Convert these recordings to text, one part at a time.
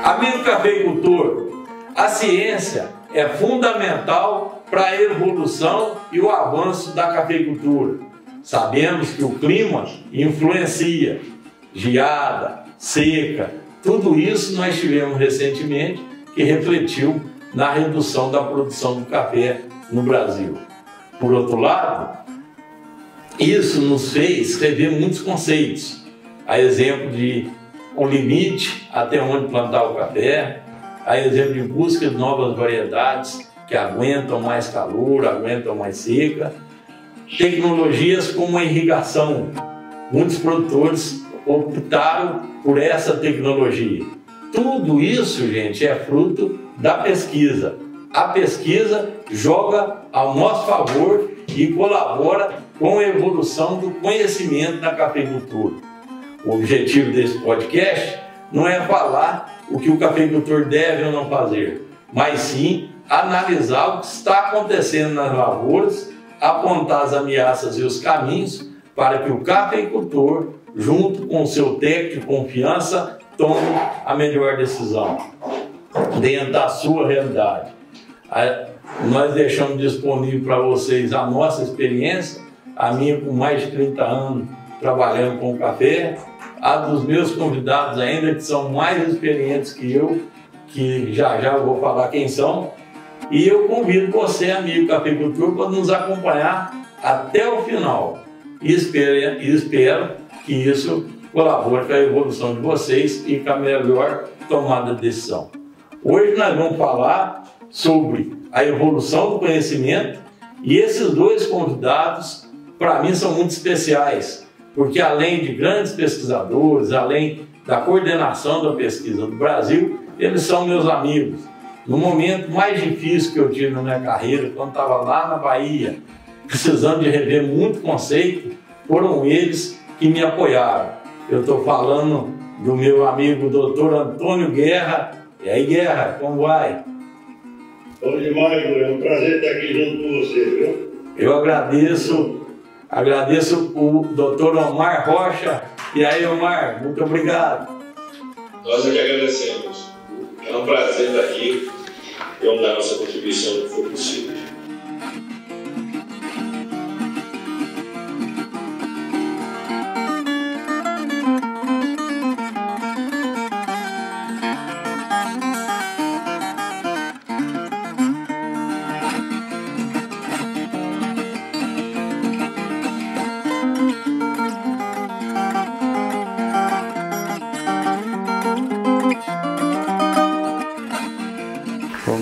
Amigo cafeicultor, a ciência é fundamental para a evolução e o avanço da cafeicultura. Sabemos que o clima influencia, geada, seca, tudo isso nós tivemos recentemente que refletiu na redução da produção do café no Brasil. Por outro lado, isso nos fez rever muitos conceitos, a exemplo de um limite até onde plantar o café, a exemplo de busca de novas variedades que aguentam mais calor, aguentam mais seca, tecnologias como a irrigação. Muitos produtores optaram por essa tecnologia. Tudo isso, gente, é fruto da pesquisa. A pesquisa joga ao nosso favor e colabora com a evolução do conhecimento da cafeicultura. O objetivo desse podcast não é falar o que o cafeicultor deve ou não fazer, mas sim analisar o que está acontecendo nas lavouras, apontar as ameaças e os caminhos para que o cafeicultor, junto com o seu técnico de confiança, tome a melhor decisão dentro da sua realidade. Nós deixamos disponível para vocês a nossa experiência, a minha com mais de 30 anos trabalhando com café, a dos meus convidados ainda que são mais experientes que eu, que já eu vou falar quem são, e eu convido você, amigo cafeicultor, para nos acompanhar até o final e espero que isso colabore com a evolução de vocês e com a melhor tomada de decisão. Hoje nós vamos falar sobre a evolução do conhecimento e esses dois convidados, para mim, são muito especiais, porque além de grandes pesquisadores, além da coordenação da pesquisa do Brasil, eles são meus amigos. No momento mais difícil que eu tive na minha carreira, quando estava lá na Bahia, precisando de rever muito conceito, foram eles que me apoiaram. Eu estou falando do meu amigo Dr. Antônio Guerra. E aí, Guerra, como vai? Bom demais, Igor. É um prazer estar aqui junto com você, viu? Eu agradeço o Dr. Omar Rocha. E aí, Omar, muito obrigado. Nós é que agradecemos. É um prazer estar aqui e vamos dar nossa contribuição no que for possível.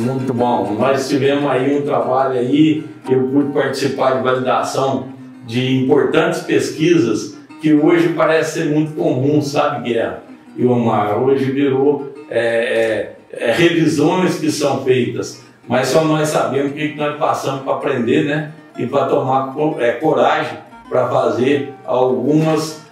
Muito bom, nós tivemos aí um trabalho aí, eu pude participar de validação de importantes pesquisas que hoje parece ser muito comum, sabe, Guerra e Omar? Hoje virou revisões que são feitas, mas só nós sabemos o que nós passamos para aprender, né? E para tomar coragem para fazer algumas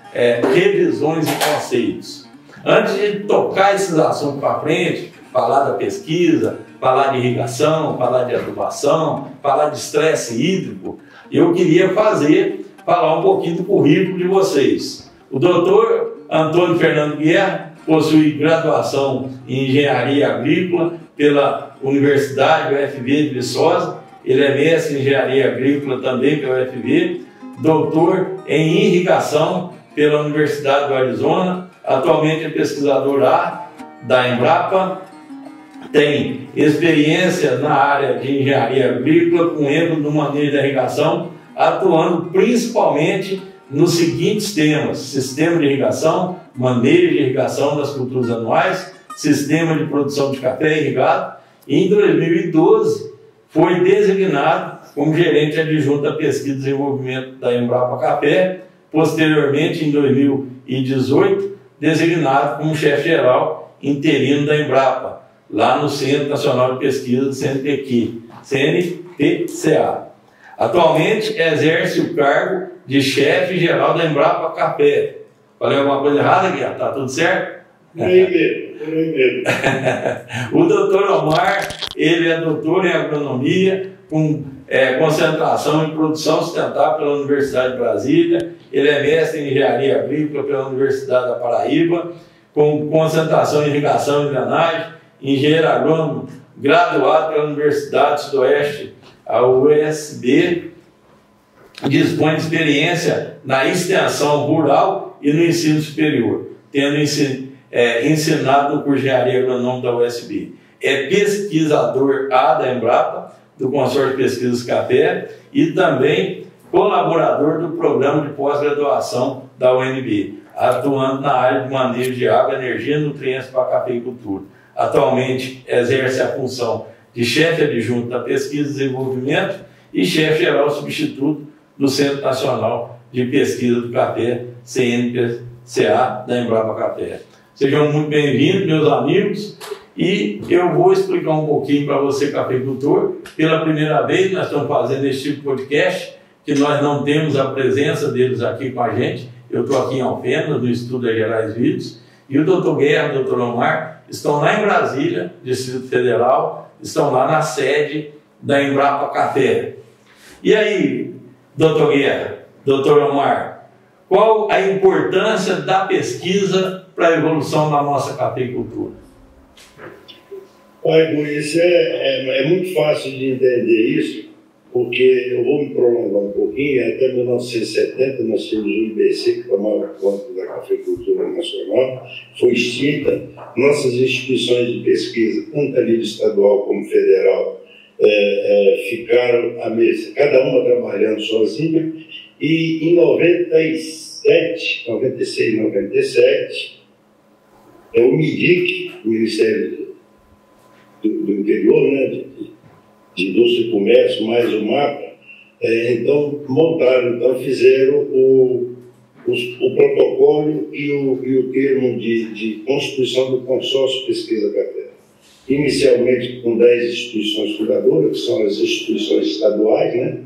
revisões e conceitos. Antes de tocar esses assuntos para frente, falar da pesquisa, falar de irrigação, falar de adubação, falar de estresse hídrico, eu queria falar um pouquinho do currículo de vocês. O doutor Antônio Fernando Guerra possui graduação em Engenharia Agrícola pela Universidade UFV de Viçosa, ele é mestre em Engenharia Agrícola também pela UFV, doutor em Irrigação pela Universidade do Arizona, atualmente é pesquisador da Embrapa, tem experiência na área de engenharia agrícola com ênfase no manejo da irrigação, atuando principalmente nos seguintes temas: sistema de irrigação, manejo de irrigação das culturas anuais, sistema de produção de café irrigado, e em 2012 foi designado como gerente adjunto da pesquisa e desenvolvimento da Embrapa Café, posteriormente em 2018 designado como chefe-geral interino da Embrapa, lá no Centro Nacional de Pesquisa, CNPCA. Atualmente exerce o cargo de chefe-geral da Embrapa Café. Falei alguma coisa errada aqui? Tá tudo certo? Por aí mesmo. O doutor Omar, ele é doutor em agronomia, com concentração em produção sustentável pela Universidade de Brasília. Ele é mestre em engenharia agrícola pela Universidade da Paraíba, com concentração em irrigação e drenagem, engenheiro agrônomo graduado pela Universidade Sudoeste, a USB, dispõe de experiência na extensão rural e no ensino superior, tendo ensinado no curso de engenharia agronômica da USB. É pesquisador da Embrapa, do Consórcio de Pesquisas Café, e também colaborador do programa de pós-graduação da UNB, atuando na área de manejo de água, energia e nutrientes para a cafeicultura. Atualmente exerce a função de chefe adjunto da Pesquisa e Desenvolvimento e chefe geral substituto do Centro Nacional de Pesquisa do Café, CNPCA, da Embrapa Café. Sejam muito bem-vindos, meus amigos, e eu vou explicar um pouquinho para você, cafeicultor. Pela primeira vez nós estamos fazendo esse tipo de podcast, que nós não temos a presença deles aqui com a gente. Eu estou aqui em Alfenas, no Instituto das Gerais Vídeos, e o doutor Guerra e o doutor Omar estão lá em Brasília, Distrito Federal, estão lá na sede da Embrapa Café. E aí, doutor Guerra, doutor Omar, qual a importância da pesquisa para a evolução da nossa cafeicultura? Olha, isso é muito fácil de entender isso, porque eu vou me prolongar um pouquinho. Até 1970 nós tínhamos o IBC, que tomava conta da cafeicultura nacional, foi extinta. Nossas instituições de pesquisa, tanto a nível estadual como federal, ficaram à mesa, cada uma trabalhando sozinha, e em 96, 97, o MIDIC, o Ministério do Interior, né, de Indústria e Comércio, mais o MAPA, então fizeram o protocolo e o termo de constituição do consórcio Pesquisa Café. Inicialmente com 10 instituições fundadoras, que são as instituições estaduais, né,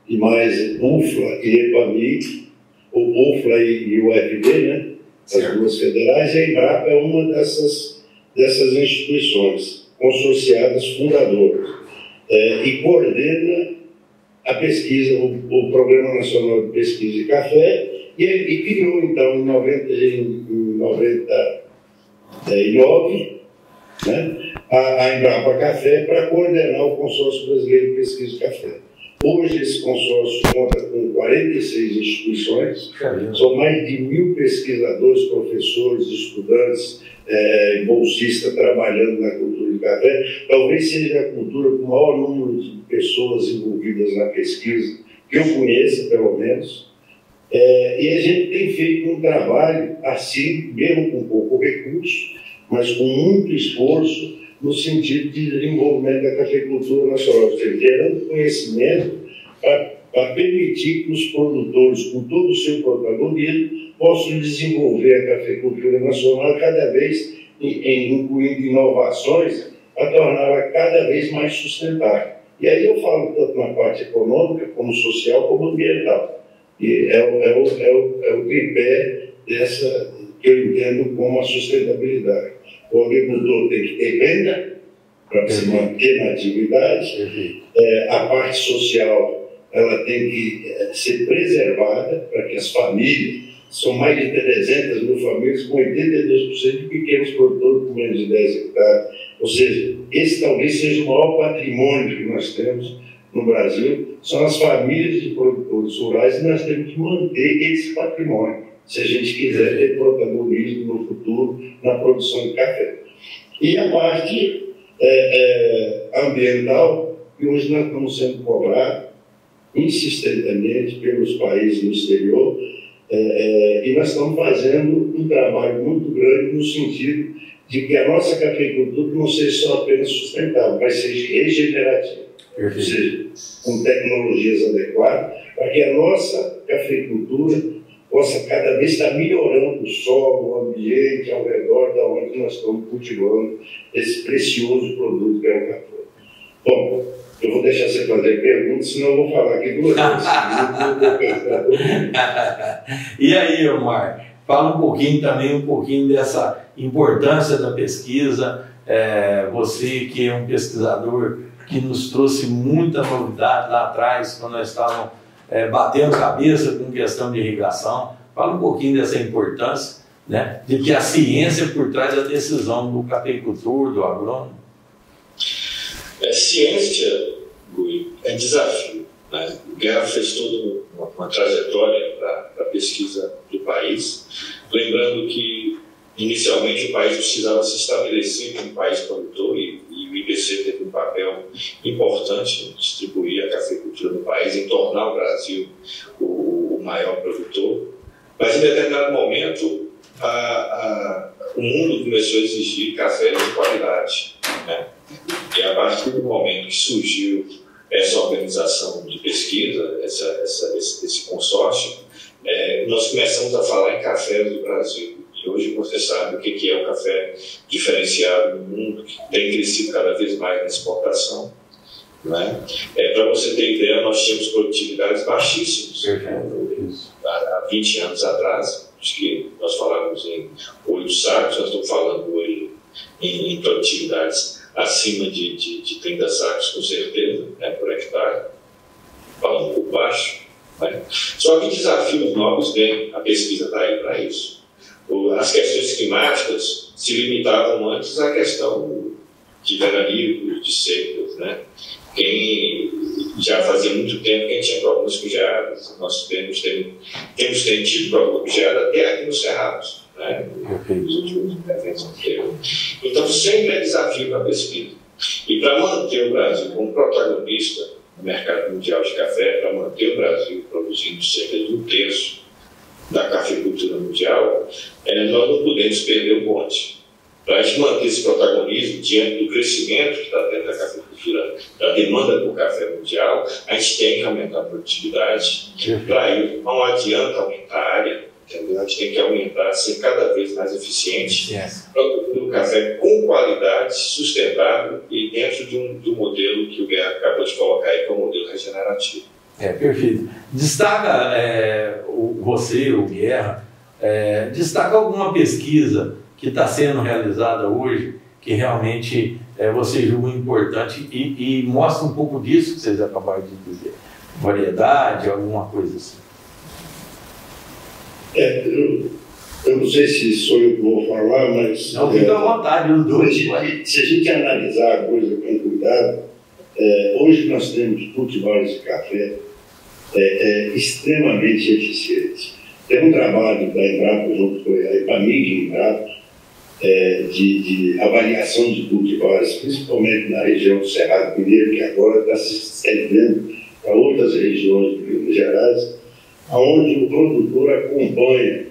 e mais UFLA e EPAMI, o UFLA e o UFB, né, as duas federais, e a Embrapa é uma dessas instituições consorciadas fundadoras, e coordena a pesquisa, o Programa Nacional de Pesquisa de Café, e criou, então, em 99, né, a Embrapa Café para coordenar o Consórcio Brasileiro de Pesquisa de Café. Hoje esse consórcio conta com 46 instituições, são mais de 1.000 pesquisadores, professores, estudantes, bolsistas trabalhando na cultura de café. Talvez seja a cultura com o maior número de pessoas envolvidas na pesquisa, que eu conheça, pelo menos. E a gente tem feito um trabalho assim, mesmo com pouco recurso, mas com muito esforço, no sentido de desenvolvimento da cafeicultura nacional, gerando conhecimento para permitir que os produtores, com todo o seu protagonismo, possam desenvolver a cafeicultura nacional cada vez, incluindo inovações, para torná-la cada vez mais sustentável. E aí eu falo tanto na parte econômica, como social, como ambiental. E é o tripé dessa que eu entendo como a sustentabilidade. O agricultor tem que ter renda para se manter na atividade. A parte social ela tem que ser preservada para que as famílias, são mais de 300 mil famílias com 82% de pequenos produtores com menos de 10 hectares. Ou seja, esse talvez seja o maior patrimônio que nós temos no Brasil, são as famílias de produtores rurais, e nós temos que manter esse patrimônio, se a gente quiser ter protagonismo no futuro na produção de café. E a parte ambiental, que hoje nós estamos sendo cobrados insistentemente pelos países no exterior, e nós estamos fazendo um trabalho muito grande no sentido de que a nossa cafeicultura não seja só apenas sustentável, mas seja regenerativa. Ou seja, com tecnologias adequadas, para que a nossa cafeicultura possa cada vez estar melhorando o solo, o ambiente ao redor da onde nós estamos cultivando esse precioso produto que é o café. Bom, eu vou deixar você fazer perguntas, senão eu vou falar aqui 2 vezes. E aí, Omar, fala um pouquinho dessa importância da pesquisa. Você que é um pesquisador que nos trouxe muita novidade lá atrás, quando nós estávamos batendo cabeça com questão de irrigação. Fala um pouquinho dessa importância né, de que a ciência por trás da decisão do cafeicultor, do agrônomo? Ciência, Gui, é desafio. Né? O Guerra fez toda uma trajetória para a pesquisa do país, lembrando que inicialmente o país precisava se estabelecer como país produtor e o IBC teve um papel importante em distribuir a cafeicultura no país, em tornar o Brasil o maior produtor. Mas em determinado momento o mundo começou a exigir café de qualidade, né? E a partir do momento que surgiu essa organização de pesquisa, esse consórcio, nós começamos a falar em cafés do Brasil. E hoje você sabe o que é o café diferenciado no mundo, que tem crescido cada vez mais na exportação. Né? Para você ter ideia, nós tínhamos produtividades baixíssimas. Há 20 anos atrás, acho que nós falávamos em 8 sacos, nós estamos falando hoje em produtividades acima de 30 sacos, com certeza, né, por hectare, falando por baixo. Né? Só que desafios novos vêm, a pesquisa está aí para isso. As questões climáticas se limitavam antes à questão de veranicos, de secas, né? Já fazia muito tempo que a gente tinha problemas com geadas. Nós temos tido problemas com geada até aqui nos Cerrados, né? Nos últimos eventos anteriores. Então, sempre é desafio para a pesquisa. E para manter o Brasil como protagonista no mercado mundial de café, para manter o Brasil produzindo cerca de 1/3 da cafeicultura mundial, nós não podemos perder o bonde. Para a gente manter esse protagonismo diante do crescimento que está tendo da cafeicultura, da demanda por café mundial, a gente tem que aumentar a produtividade. Para isso, não adianta aumentar a área, entendeu? A gente tem que aumentar, ser cada vez mais eficiente, produzindo café com qualidade, sustentável e dentro do modelo que o Guerra acabou de colocar aí, que é o modelo regenerativo. Perfeito. Destaca você, o Guerra, destaca alguma pesquisa que está sendo realizada hoje, que realmente você julga importante e mostra um pouco disso que vocês acabaram de dizer. Variedade, alguma coisa assim. Eu não sei se sou eu que vou falar, mas... Não, fica à vontade, os dois. Se a gente analisar a coisa com cuidado, hoje nós temos cultivares de café extremamente eficientes. Tem um trabalho da Embrapa, junto com a Epamig e Embrapa, de avaliação de cultivares, principalmente na região do Cerrado Mineiro, que agora está se estendendo para outras regiões de Minas Gerais, onde o produtor acompanha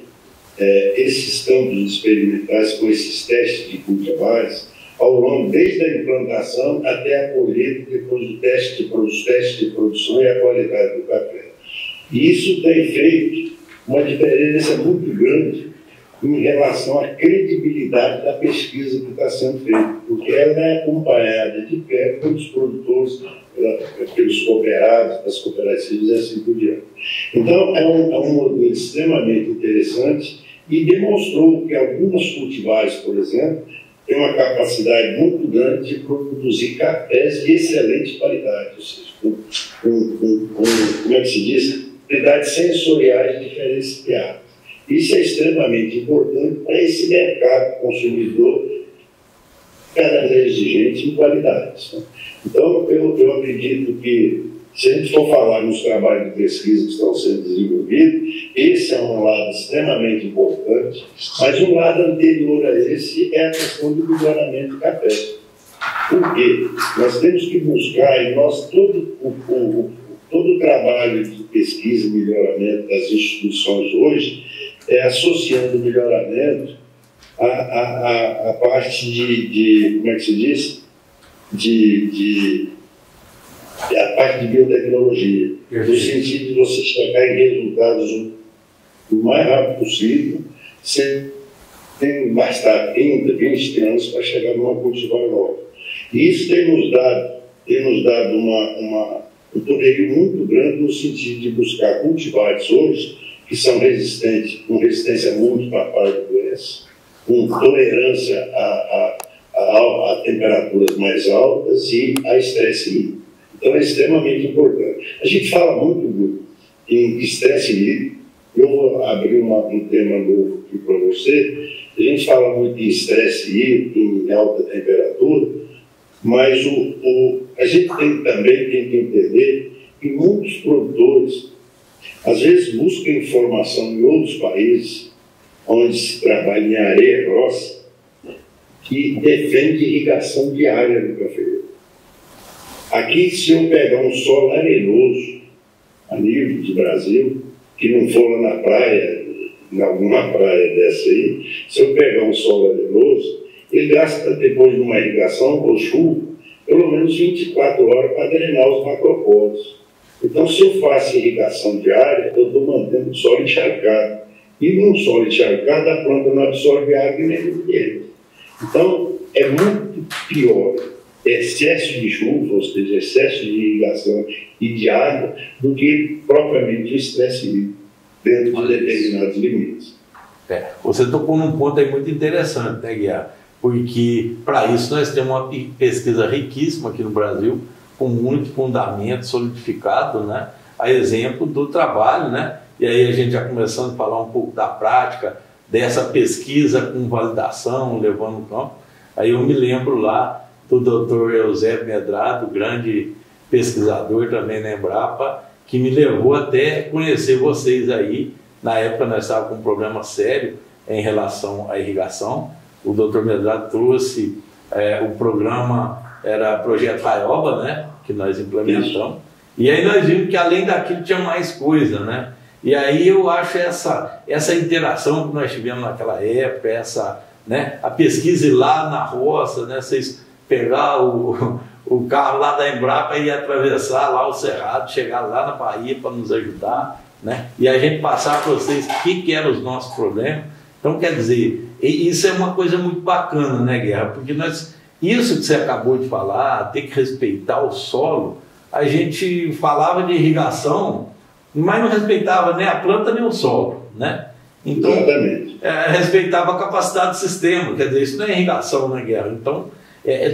esses campos experimentais com esses testes de cultivares ao longo, desde a implantação até a colheita, depois do os testes de produção e a qualidade do café. E isso tem feito uma diferença muito grande em relação à credibilidade da pesquisa que está sendo feita, porque ela é acompanhada de perto pelos produtores, pelos cooperados, das cooperativas e assim por diante. Então, é um modelo extremamente interessante e demonstrou que algumas cultivares, por exemplo, têm uma capacidade muito grande de produzir cafés de excelente qualidade, ou seja, como é que se diz? Qualidades sensoriais diferenciadas. Isso é extremamente importante para esse mercado consumidor cada vez exigente em qualidades. Então, eu acredito que, se a gente for falar nos trabalhos de pesquisa que estão sendo desenvolvidos, esse é um lado extremamente importante, mas um lado anterior a esse é a questão do melhoramento do café. Por quê? Nós temos que buscar, e todo o trabalho de pesquisa e melhoramento das instituições hoje associando o melhoramento à parte de como é que se diz? A parte de biotecnologia, no sentido de você chegar em resultados o mais rápido possível, sem gastar 30, 20 anos para chegar numa cultivar nova. E isso tem nos dado um poderio muito grande no sentido de buscar cultivares hoje que são resistentes, com resistência múltipla à doença, com tolerância a temperaturas mais altas e a estresse hídrico. Então é extremamente importante. A gente fala muito em estresse hídrico, Eu vou abrir um tema novo aqui para você. A gente fala muito em estresse hídrico, em alta temperatura, mas a gente também tem que entender que muitos produtores, às vezes, buscam informação em outros países, onde se trabalha em areia grossa, que defende irrigação diária no café. Aqui, se eu pegar um solo arenoso, a nível de Brasil, que não for lá na praia, em alguma praia dessa aí, se eu pegar um solo arenoso, ele gasta, depois de uma irrigação ou chuva, pelo menos 24 horas para drenar os macropódios. Então, se eu faço irrigação diária, eu estou mantendo o solo encharcado. E num solo encharcado, a planta não absorve água e nem nutrientes. Então, é muito pior excesso de chuva, ou seja, excesso de irrigação e de água, do que propriamente o estresse hídrico, dentro de determinados limites. Você tocou num ponto aí muito interessante, né, Guiar? Porque, para isso, nós temos uma pesquisa riquíssima aqui no Brasil, com muito fundamento solidificado, né? A exemplo do trabalho, né? E aí a gente já começando a falar um pouco da prática, dessa pesquisa com validação, levando no campo. Aí eu me lembro lá do Dr. Eusébio Medrado, grande pesquisador também na Embrapa, que me levou até conhecer vocês aí. Na época nós estávamos com um problema sério em relação à irrigação. O Dr. Medrado trouxe o programa, era Projeto Raioba, né, que nós implementamos. E aí nós vimos que além daquilo tinha mais coisa, né? E aí eu acho essa interação que nós tivemos naquela época, né, a pesquisa ir lá na roça, né, vocês pegar o carro lá da Embrapa e atravessar lá o Cerrado, chegar lá na Bahia para nos ajudar, né, e a gente passar para vocês o que eram os nossos problemas. Então, quer dizer, isso é uma coisa muito bacana, né, Guerra? Porque isso que você acabou de falar, ter que respeitar o solo, a gente falava de irrigação, mas não respeitava nem a planta nem o solo, né? Então, respeitava a capacidade do sistema, quer dizer, isso não é irrigação, né, Guerra? Então,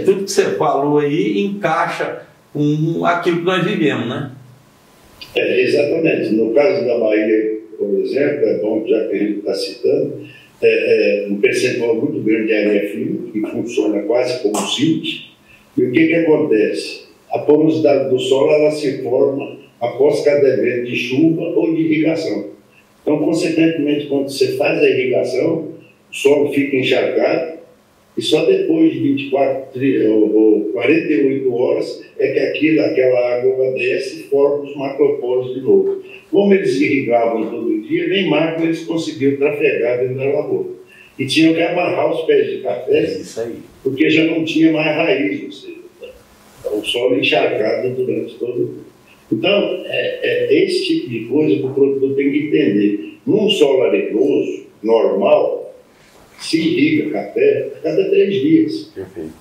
tudo que você falou aí encaixa com aquilo que nós vivemos, né? Exatamente. No caso da Bahia, por exemplo, é bom, já que a gente está citando, um percentual muito grande de areia fina, que funciona quase como silt. E o que acontece? A porosidade do solo ela se forma após cada evento de chuva ou de irrigação. Então, consequentemente, quando você faz a irrigação, o solo fica encharcado e só depois de 24 ou 48 horas é que aquela água desce e forma os macropódios de novo. Como eles irrigavam todo dia, nem mais eles conseguiam trafegar dentro da lavoura. E tinham que amarrar os pés de café, porque já não tinha mais raiz, ou seja, o solo encharcado durante todo o dia. Então, esse tipo de coisa que o produtor tem que entender. Num solo arenoso, normal, se irriga café a cada 3 dias. Perfeito.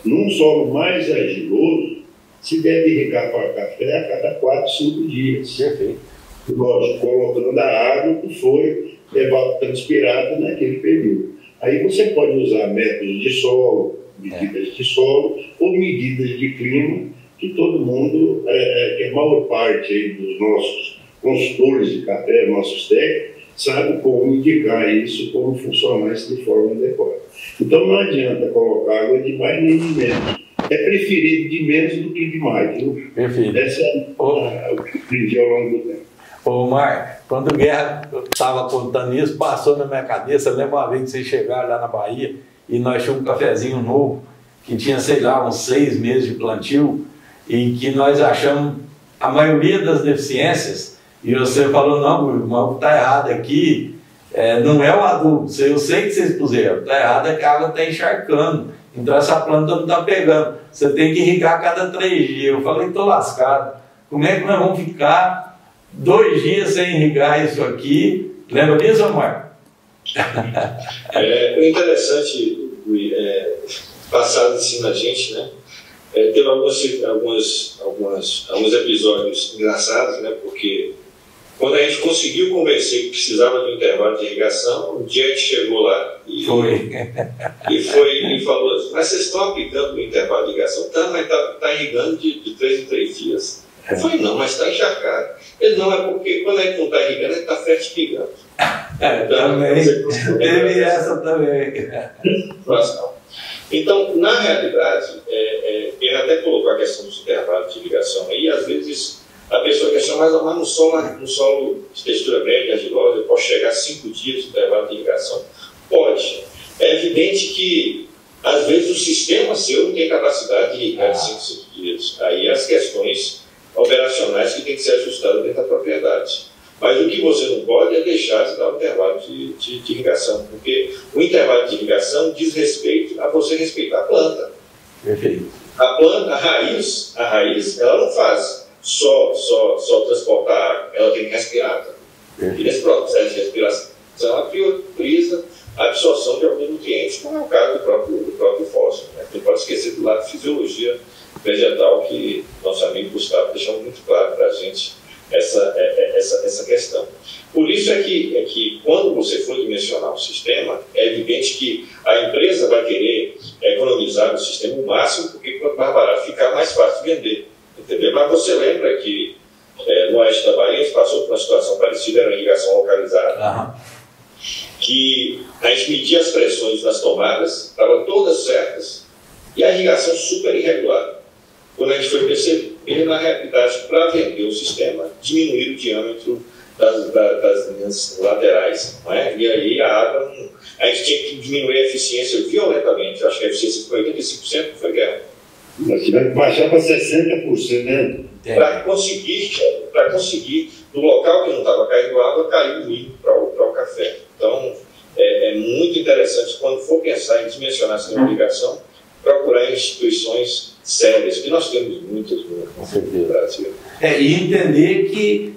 Num solo mais argiloso, se deve irrigar para café a cada 4, 5 dias. Perfeito. Lógico, colocando a água que foi evapotranspirada naquele período. Aí você pode usar métodos de solo, medidas de solo ou medidas de clima, que todo mundo, que a maior parte aí dos nossos consultores de café, nossos técnicos, sabe como indicar isso, como funcionar isso de forma adequada. Então não adianta colocar água de mais nem de menos. É preferido de menos do que de mais, viu? Perfeito. Essa é o que eu aprendi ao longo do tempo. Ô Mar, quando o Guerra estava contando isso, passou na minha cabeça, lembra uma vez que vocês chegaram lá na Bahia e nós tínhamos um cafezinho novo, que tinha, sei lá, uns 6 meses de plantio, e que nós achamos a maioria das deficiências, e você falou, não, irmão, está errado aqui, não é o adubo, eu sei que vocês puseram, está errado é que a água está encharcando, então essa planta não está pegando, você tem que irrigar a cada 3 dias. Eu falei, estou lascado, como é que nós vamos ficar 2 dias sem irrigar isso aqui? Lembra disso, Omar? O interessante, passado assim na gente, né? Teve alguns episódios engraçados, né? Porque quando a gente conseguiu convencer que precisava de um intervalo de irrigação, um dia a gente chegou lá e falou assim, mas vocês estão aplicando o intervalo de irrigação? Tá, mas está irrigando de 3 em 3 dias. Eu falei, não, mas está encharcado. Ele, não, é porque quando a gente não está irrigando, ele está fertigando. Também. Teve essa também. Então, na realidade, ele até colocou a questão dos intervalos de irrigação aí, às vezes a pessoa questiona, mas no solo de textura média, argilosa, eu posso chegar a 5 dias de intervalo de irrigação? Pode. É evidente que, às vezes, o sistema seu não tem capacidade de irrigar de 5 dias. Aí as questões operacionais que têm que ser ajustadas dentro da propriedade. Mas o que você não pode é deixar de dar um intervalo de irrigação, porque o intervalo de irrigação diz respeito a você respeitar a planta. Perfeito. A planta, a raiz, ela não faz só transportar água, ela tem que respirar. E nesse processo de respiração, ela prioriza a absorção de alguns nutrientes, como é o caso do próprio fósforo. Né? Não pode esquecer do lado de fisiologia vegetal, que nosso amigo Gustavo deixou muito claro para a gente essa questão. Por isso é que quando você for dimensionar o sistema, é evidente que a empresa vai querer economizar no sistema o máximo, porque quanto mais barato ficar, mais fácil de vender. Entendeu? Mas você lembra que no oeste da Bahia a gente passou por uma situação parecida, era uma irrigação localizada, que a gente media as pressões nas tomadas, estavam todas certas, e a irrigação super irregular. Quando a gente foi perceber, na realidade, para vender o sistema, diminuir o diâmetro das linhas laterais. Não é? E aí a água, a gente tinha que diminuir a eficiência violentamente. Eu acho que a eficiência foi 85%, não foi, Guerra? Nós tivemos que baixar para 60%. Para conseguir, do local que não estava caindo água, cair o milho para o café. Então, é muito interessante, quando for pensar em dimensionar essa irrigação, procurar instituições sérias, que nós temos muitas no Brasil. E entender que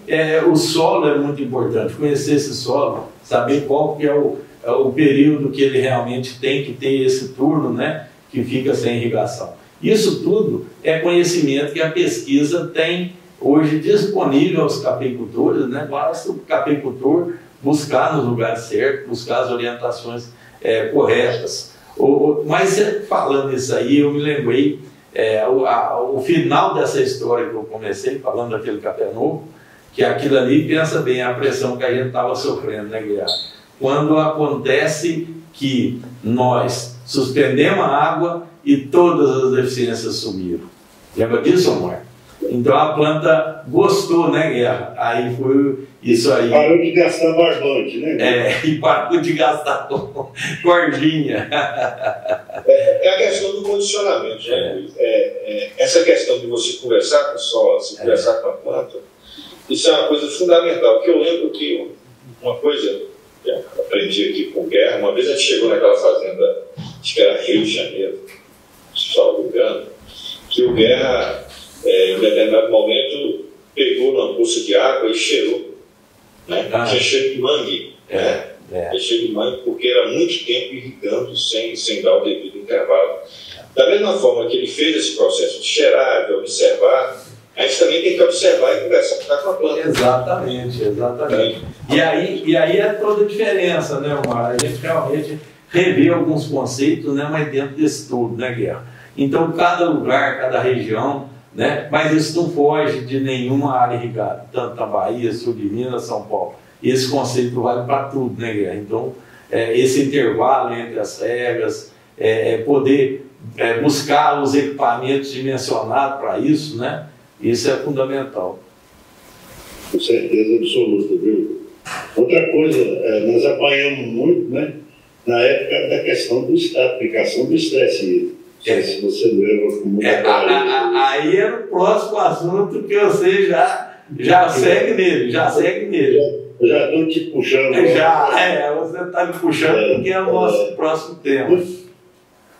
o solo é muito importante, conhecer esse solo, saber qual que é o período que ele realmente tem que ter esse turno, né, que fica sem irrigação. Isso tudo é conhecimento que a pesquisa tem hoje disponível aos cafeicultores, né? Basta o cafeicultor buscar nos lugares certos, buscar as orientações corretas. Mas falando isso aí, eu me lembrei o final dessa história que eu comecei, falando daquele café novo, que aquilo ali, pensa bem, a pressão que a gente estava sofrendo, né, Guilherme? Quando acontece que nós suspendemos a água e todas as deficiências sumiram. Lembra disso, amor? Então a planta gostou, né, Guerra? Aí foi isso aí. Parou de gastar barbante, né? E parou de gastar cordinha. É a questão do condicionamento, né? Essa questão de você conversar com o solo, você conversar com a planta, isso é uma coisa fundamental. Que eu lembro que uma coisa que eu aprendi aqui com o Guerra, uma vez a gente chegou naquela fazenda, acho que era Rio de Janeiro, se salvo engano, que o Guerra, em determinado momento, pegou numa poça de água e cheirou. Né? Tinha cheiro de mangue. Tinha cheiro de mangue porque era muito tempo irrigando sem dar o devido intervalo. Da mesma forma que ele fez esse processo de cheirar, de observar, a gente também tem que observar e conversar com a planta. Exatamente. E aí é toda a diferença, né, Omar? A gente realmente revê alguns conceitos, né, mas dentro desse todo, né, Guerra? Então, cada lugar, cada região, né, mas isso não foge de nenhuma área irrigada, tanto na Bahia, sul de Minas, São Paulo. Esse conceito vale para tudo, né, Guerra? Então, esse intervalo entre as regas, poder buscar os equipamentos dimensionados para isso, né? Isso é fundamental. Com certeza absoluta, viu? Outra coisa, nós apanhamos muito, né, na época da questão da aplicação do estresse. Se você leva com muita aí é o próximo assunto que você já segue nele, Eu já estou te puxando. Você está me puxando porque é o nosso próximo tema.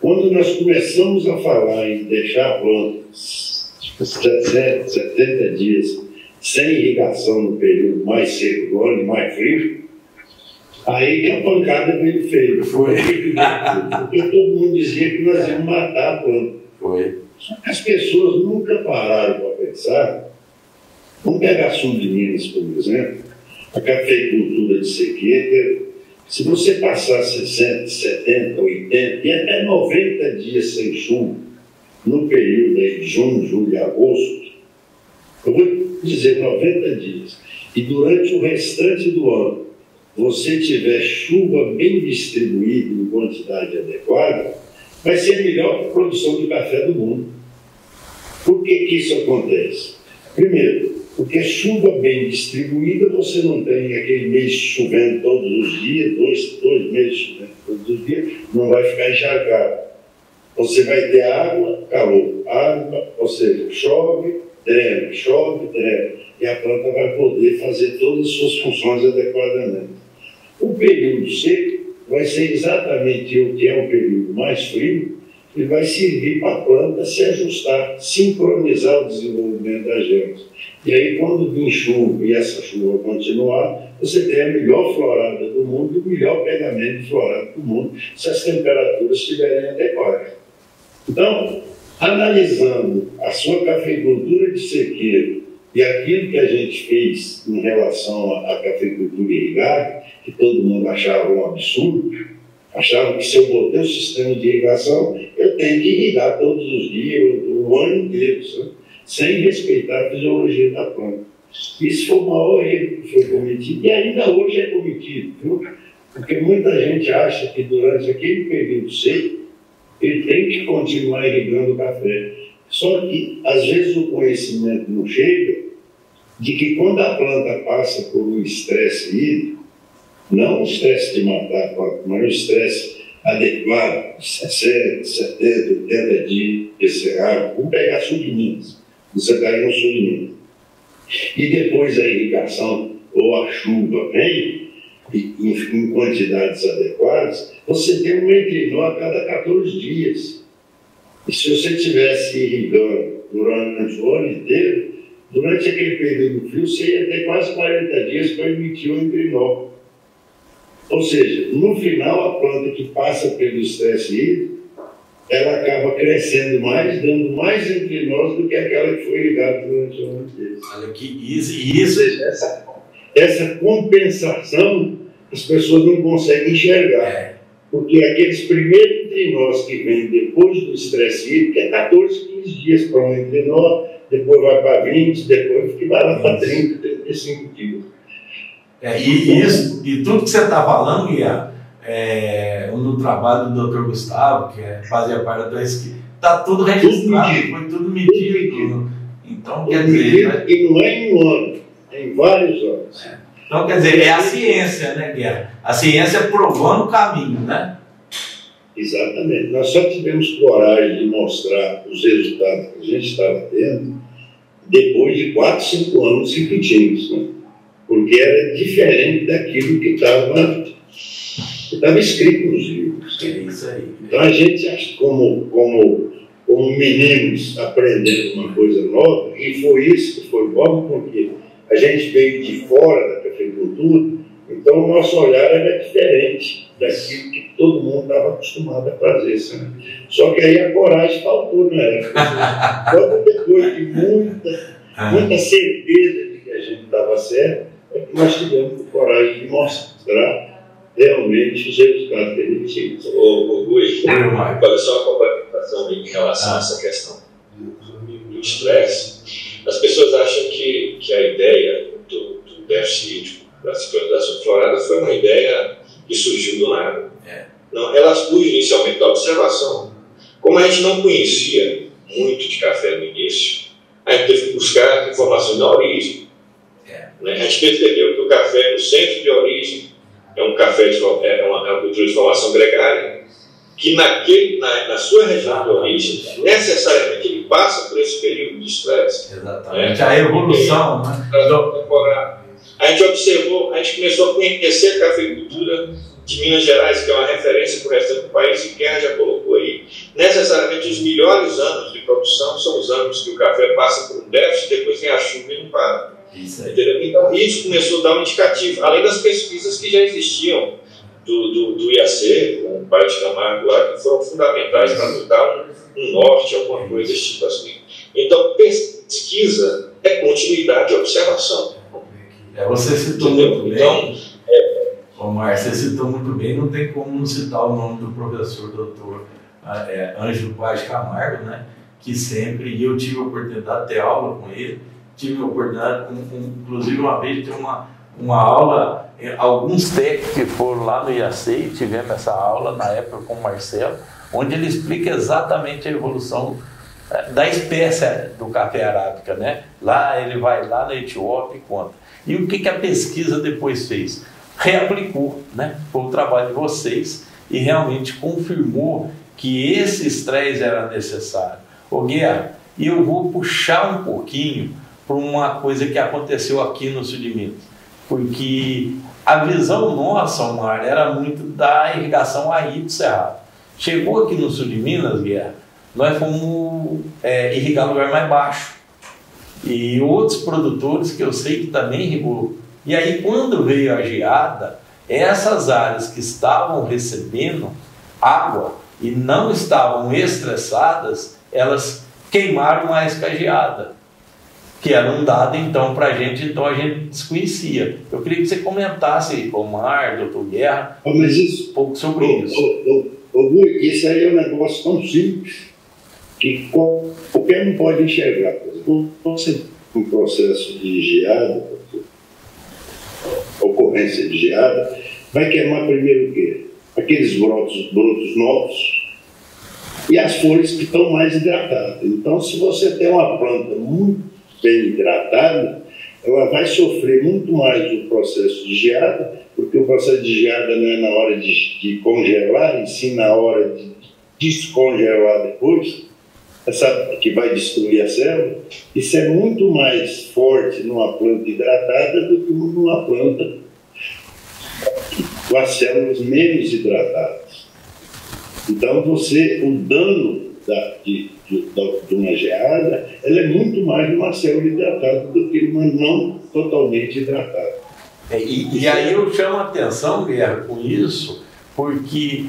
Quando nós começamos a falar em deixar plantas 70 dias sem irrigação no período mais seco do ano e mais frio, aí que a pancada veio feia. Foi. Porque todo mundo dizia que nós íamos matar a planta. Foi. Só que as pessoas nunca pararam para pensar. Vamos pegar sul de Minas, por exemplo, a cafeicultura de sequeira. Se você passar 60, 70, 80 e até 90 dias sem chuva, no período aí de junho, julho e agosto, eu vou dizer 90 dias, e durante o restante do ano você tiver chuva bem distribuída em quantidade adequada, vai ser a melhor produção de café do mundo. Por que isso acontece? Primeiro, porque chuva bem distribuída, você não tem aquele mês chovendo todos os dias, dois meses chovendo todos os dias, não vai ficar encharcado. Você vai ter água, calor, água, ou seja, chove, drena, e a planta vai poder fazer todas as suas funções adequadamente. O período seco vai ser exatamente o que é um período mais frio, e vai servir para a planta se ajustar, sincronizar o desenvolvimento das gemas. E aí, quando vir chuva e essa chuva continuar, você tem a melhor florada do mundo e o melhor pegamento de florada do mundo, se as temperaturas estiverem adequadas. Então, analisando a sua cafeicultura de sequeiro e aquilo que a gente fez em relação à cafeicultura irrigada, que todo mundo achava um absurdo, achava que se eu botei o sistema de irrigação, eu tenho que irrigar todos os dias, o ano inteiro, sabe? Sem respeitar a fisiologia da planta. Isso foi o maior erro que foi cometido e ainda hoje é cometido, viu? Porque muita gente acha que durante aquele período seco ele tem que continuar irrigando o café. Só que às vezes o conhecimento não chega de que quando a planta passa por um estresse hídrico, não o estresse de matar a planta, mas o estresse adequado, 60, 70, 80 dias, esse água, vamos pegar sul de Minas. Você está aí no sul de Minas. E depois a irrigação ou a chuva vem em quantidades adequadas, você tem um entrenó a cada 14 dias. E se você estivesse irrigando durante o ano inteiro, durante aquele período frio, você ia ter quase 40 dias para emitir o entrenó. Ou seja, no final, a planta que passa pelo estresse hídrico, ela acaba crescendo mais, dando mais entrenós do que aquela que foi irrigada durante o ano inteiro. Olha que isso essa compensação as pessoas não conseguem enxergar. Porque aqueles primeiros entrenós que vêm depois do estresse hídrico é 14, 15 dias para um entrenó, depois vai para 20, depois vai lá para 30, 35 dias. E tudo que você está falando, Guilherme, no trabalho do Dr. Gustavo, que fazia parte da esquina, está tudo registrado, foi tudo medido. Então, quer dizer... E não é em um ano, é em vários anos. Então, quer dizer, é a ciência, né, Guilherme? A ciência provando o caminho, né? Exatamente. Nós só tivemos coragem de mostrar os resultados que a gente estava tendo depois de 4, 5 anos repetidos, né? Porque era diferente daquilo que estava escrito nos livros. É isso aí. Então a gente acha como meninos aprendendo uma coisa nova, e foi isso que foi bom, porque a gente veio de fora da cafeicultura, então o nosso olhar era diferente daquilo que todo mundo estava acostumado a fazer. Sabe? Só que aí a coragem faltou na época. Só depois de muita certeza de que a gente estava certo, é que nós tivemos coragem de mostrar realmente os resultados que a gente tinha. Gui, olha só a complementação em relação a essa questão do estresse. As pessoas acham que a ideia do déficit hídrico da sincronização de florada foi uma ideia que surgiu do nada. Não, ela surge inicialmente da observação. Como a gente não conhecia muito de café no início, a gente teve que buscar informações da origem. A gente percebeu que o café no centro de origem é um café uma cultura de formação gregária, que na sua região de origem, necessariamente ele passa por esse período de estresse. Exatamente, a evolução. A gente observou, a gente começou a conhecer a cafeicultura de Minas Gerais, que é uma referência para o resto do país, e Guerra já colocou aí. Necessariamente os melhores anos de produção são os anos que o café passa por um déficit, depois vem a chuva e não para. Então isso começou a dar um indicativo, além das pesquisas que já existiam do IAC, com o pai de Camargo lá, que foram fundamentais para nos dar um norte, alguma coisa desse tipo assim. Então pesquisa é continuidade de observação. Você citou muito bem. Então, Omar, você citou muito bem, não tem como não citar o nome do professor doutor Ângelo Paz Camargo, né? Que sempre, e eu tive a oportunidade de ter aula com ele, tive a oportunidade, inclusive uma vez, de ter uma aula, alguns técnicos que foram lá no IACEI, tivemos essa aula na época com o Marcelo, onde ele explica exatamente a evolução da espécie do café arábica, né? Lá ele vai lá na Etiópia e conta. E o que a pesquisa depois fez? Reaplicou, né? Foi o trabalho de vocês e realmente confirmou que esse estresse era necessário. Ô Guerra, e eu vou puxar um pouquinho para uma coisa que aconteceu aqui no sul de Minas, porque a visão nossa, Omar, era muito da irrigação aí do Cerrado. Chegou aqui no sul de Minas, Guerra, nós fomos irrigar lugar mais baixo. E outros produtores que eu sei que também irrigou. E aí, quando veio a geada, essas áreas que estavam recebendo água e não estavam estressadas, elas queimaram mais que a geada, que era um dado então para a gente, então a gente desconhecia. Eu queria que você comentasse, Omar, doutor Guerra, um pouco sobre isso. Isso aí é um negócio tão simples que qualquer um pode enxergar. Você tem um processo de geada, ocorrência de geada, vai queimar primeiro o quê? Aqueles brotos novos e as folhas que estão mais hidratadas. Então, se você tem uma planta muito bem hidratada, ela vai sofrer muito mais o processo de geada, porque o processo de geada não é na hora de congelar, e sim na hora de descongelar depois, que vai destruir a célula. Isso é muito mais forte numa planta hidratada do que numa planta com as células menos hidratadas. Então, o dano de uma geada, ela é muito mais numa célula hidratada do que uma não totalmente hidratada. E aí eu chamo a atenção, Guerra, com isso, porque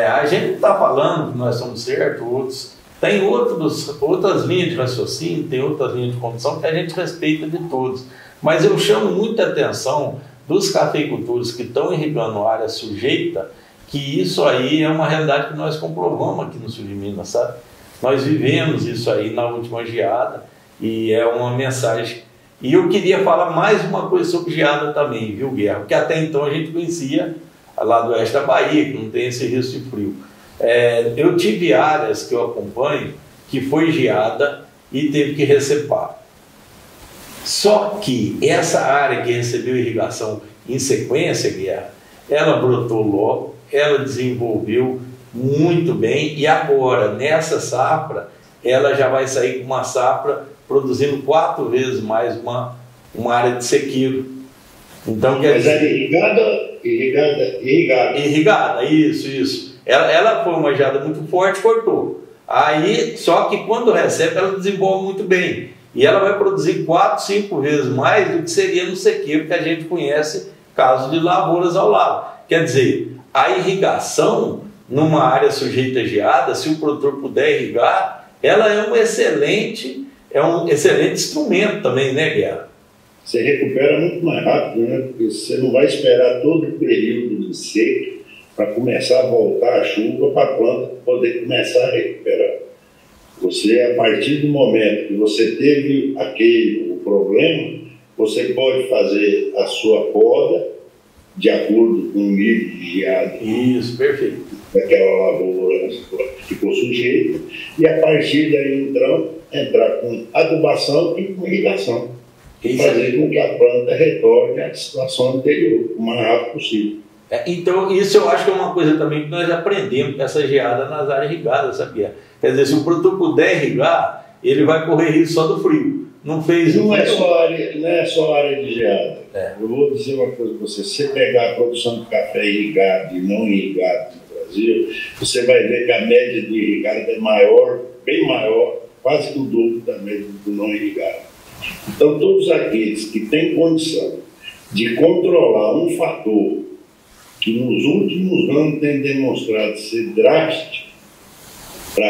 a gente está falando que nós somos certos, outros tem outras linhas de raciocínio, tem outras linhas de condução que a gente respeita de todos. Mas eu chamo muita atenção dos cafeicultores que estão irrigando área sujeita, que isso aí é uma realidade que nós comprovamos aqui no sul de Minas, sabe? Nós vivemos isso aí na última geada e é uma mensagem. E eu queria falar mais uma coisa sobre geada também, viu, Guerra? Porque até então a gente conhecia lá do oeste da Bahia, que não tem esse risco de frio. Eu tive áreas que eu acompanho que foi geada e teve que recepar. Só que essa área que recebeu irrigação em sequência, Guerra, ela brotou logo, ela desenvolveu muito bem e agora, nessa safra, ela já vai sair com uma safra produzindo 4 vezes mais uma área de sequeiro. Então, quer dizer... Irrigada, isso. Ela foi uma geada muito forte, cortou. Aí, só que quando recebe, ela desenvolve muito bem. E ela vai produzir 4, 5 vezes mais do que seria no sequeiro que a gente conhece, caso de lavouras ao lado. Quer dizer, a irrigação numa área sujeita a geada, se o produtor puder irrigar, ela é um excelente instrumento também, né, Guerra? Você recupera muito mais rápido, né? Porque você não vai esperar todo o período de seco para começar a voltar a chuva para a planta poder começar a recuperar. Você, a partir do momento que você teve o problema, você pode fazer a sua poda de acordo com o nível de geada. Isso, perfeito. Daquela lavoura que ficou sujeita, e a partir daí, então, entrar com adubação e com irrigação. E fazer com que a planta retorne à situação anterior, o mais rápido possível. Então, isso eu acho que é uma coisa também que nós aprendemos com essa geada nas áreas irrigadas, sabia? Quer dizer, se o produtor puder irrigar, ele vai correr risco só do frio. Não é só área de geada. Eu vou dizer uma coisa para você. Se você pegar a produção de café irrigado e não irrigado no Brasil, você vai ver que a média de irrigado é maior, bem maior, quase que o dobro da média do não irrigado. Então, todos aqueles que têm condição de controlar um fator que nos últimos anos tem demonstrado ser drástico para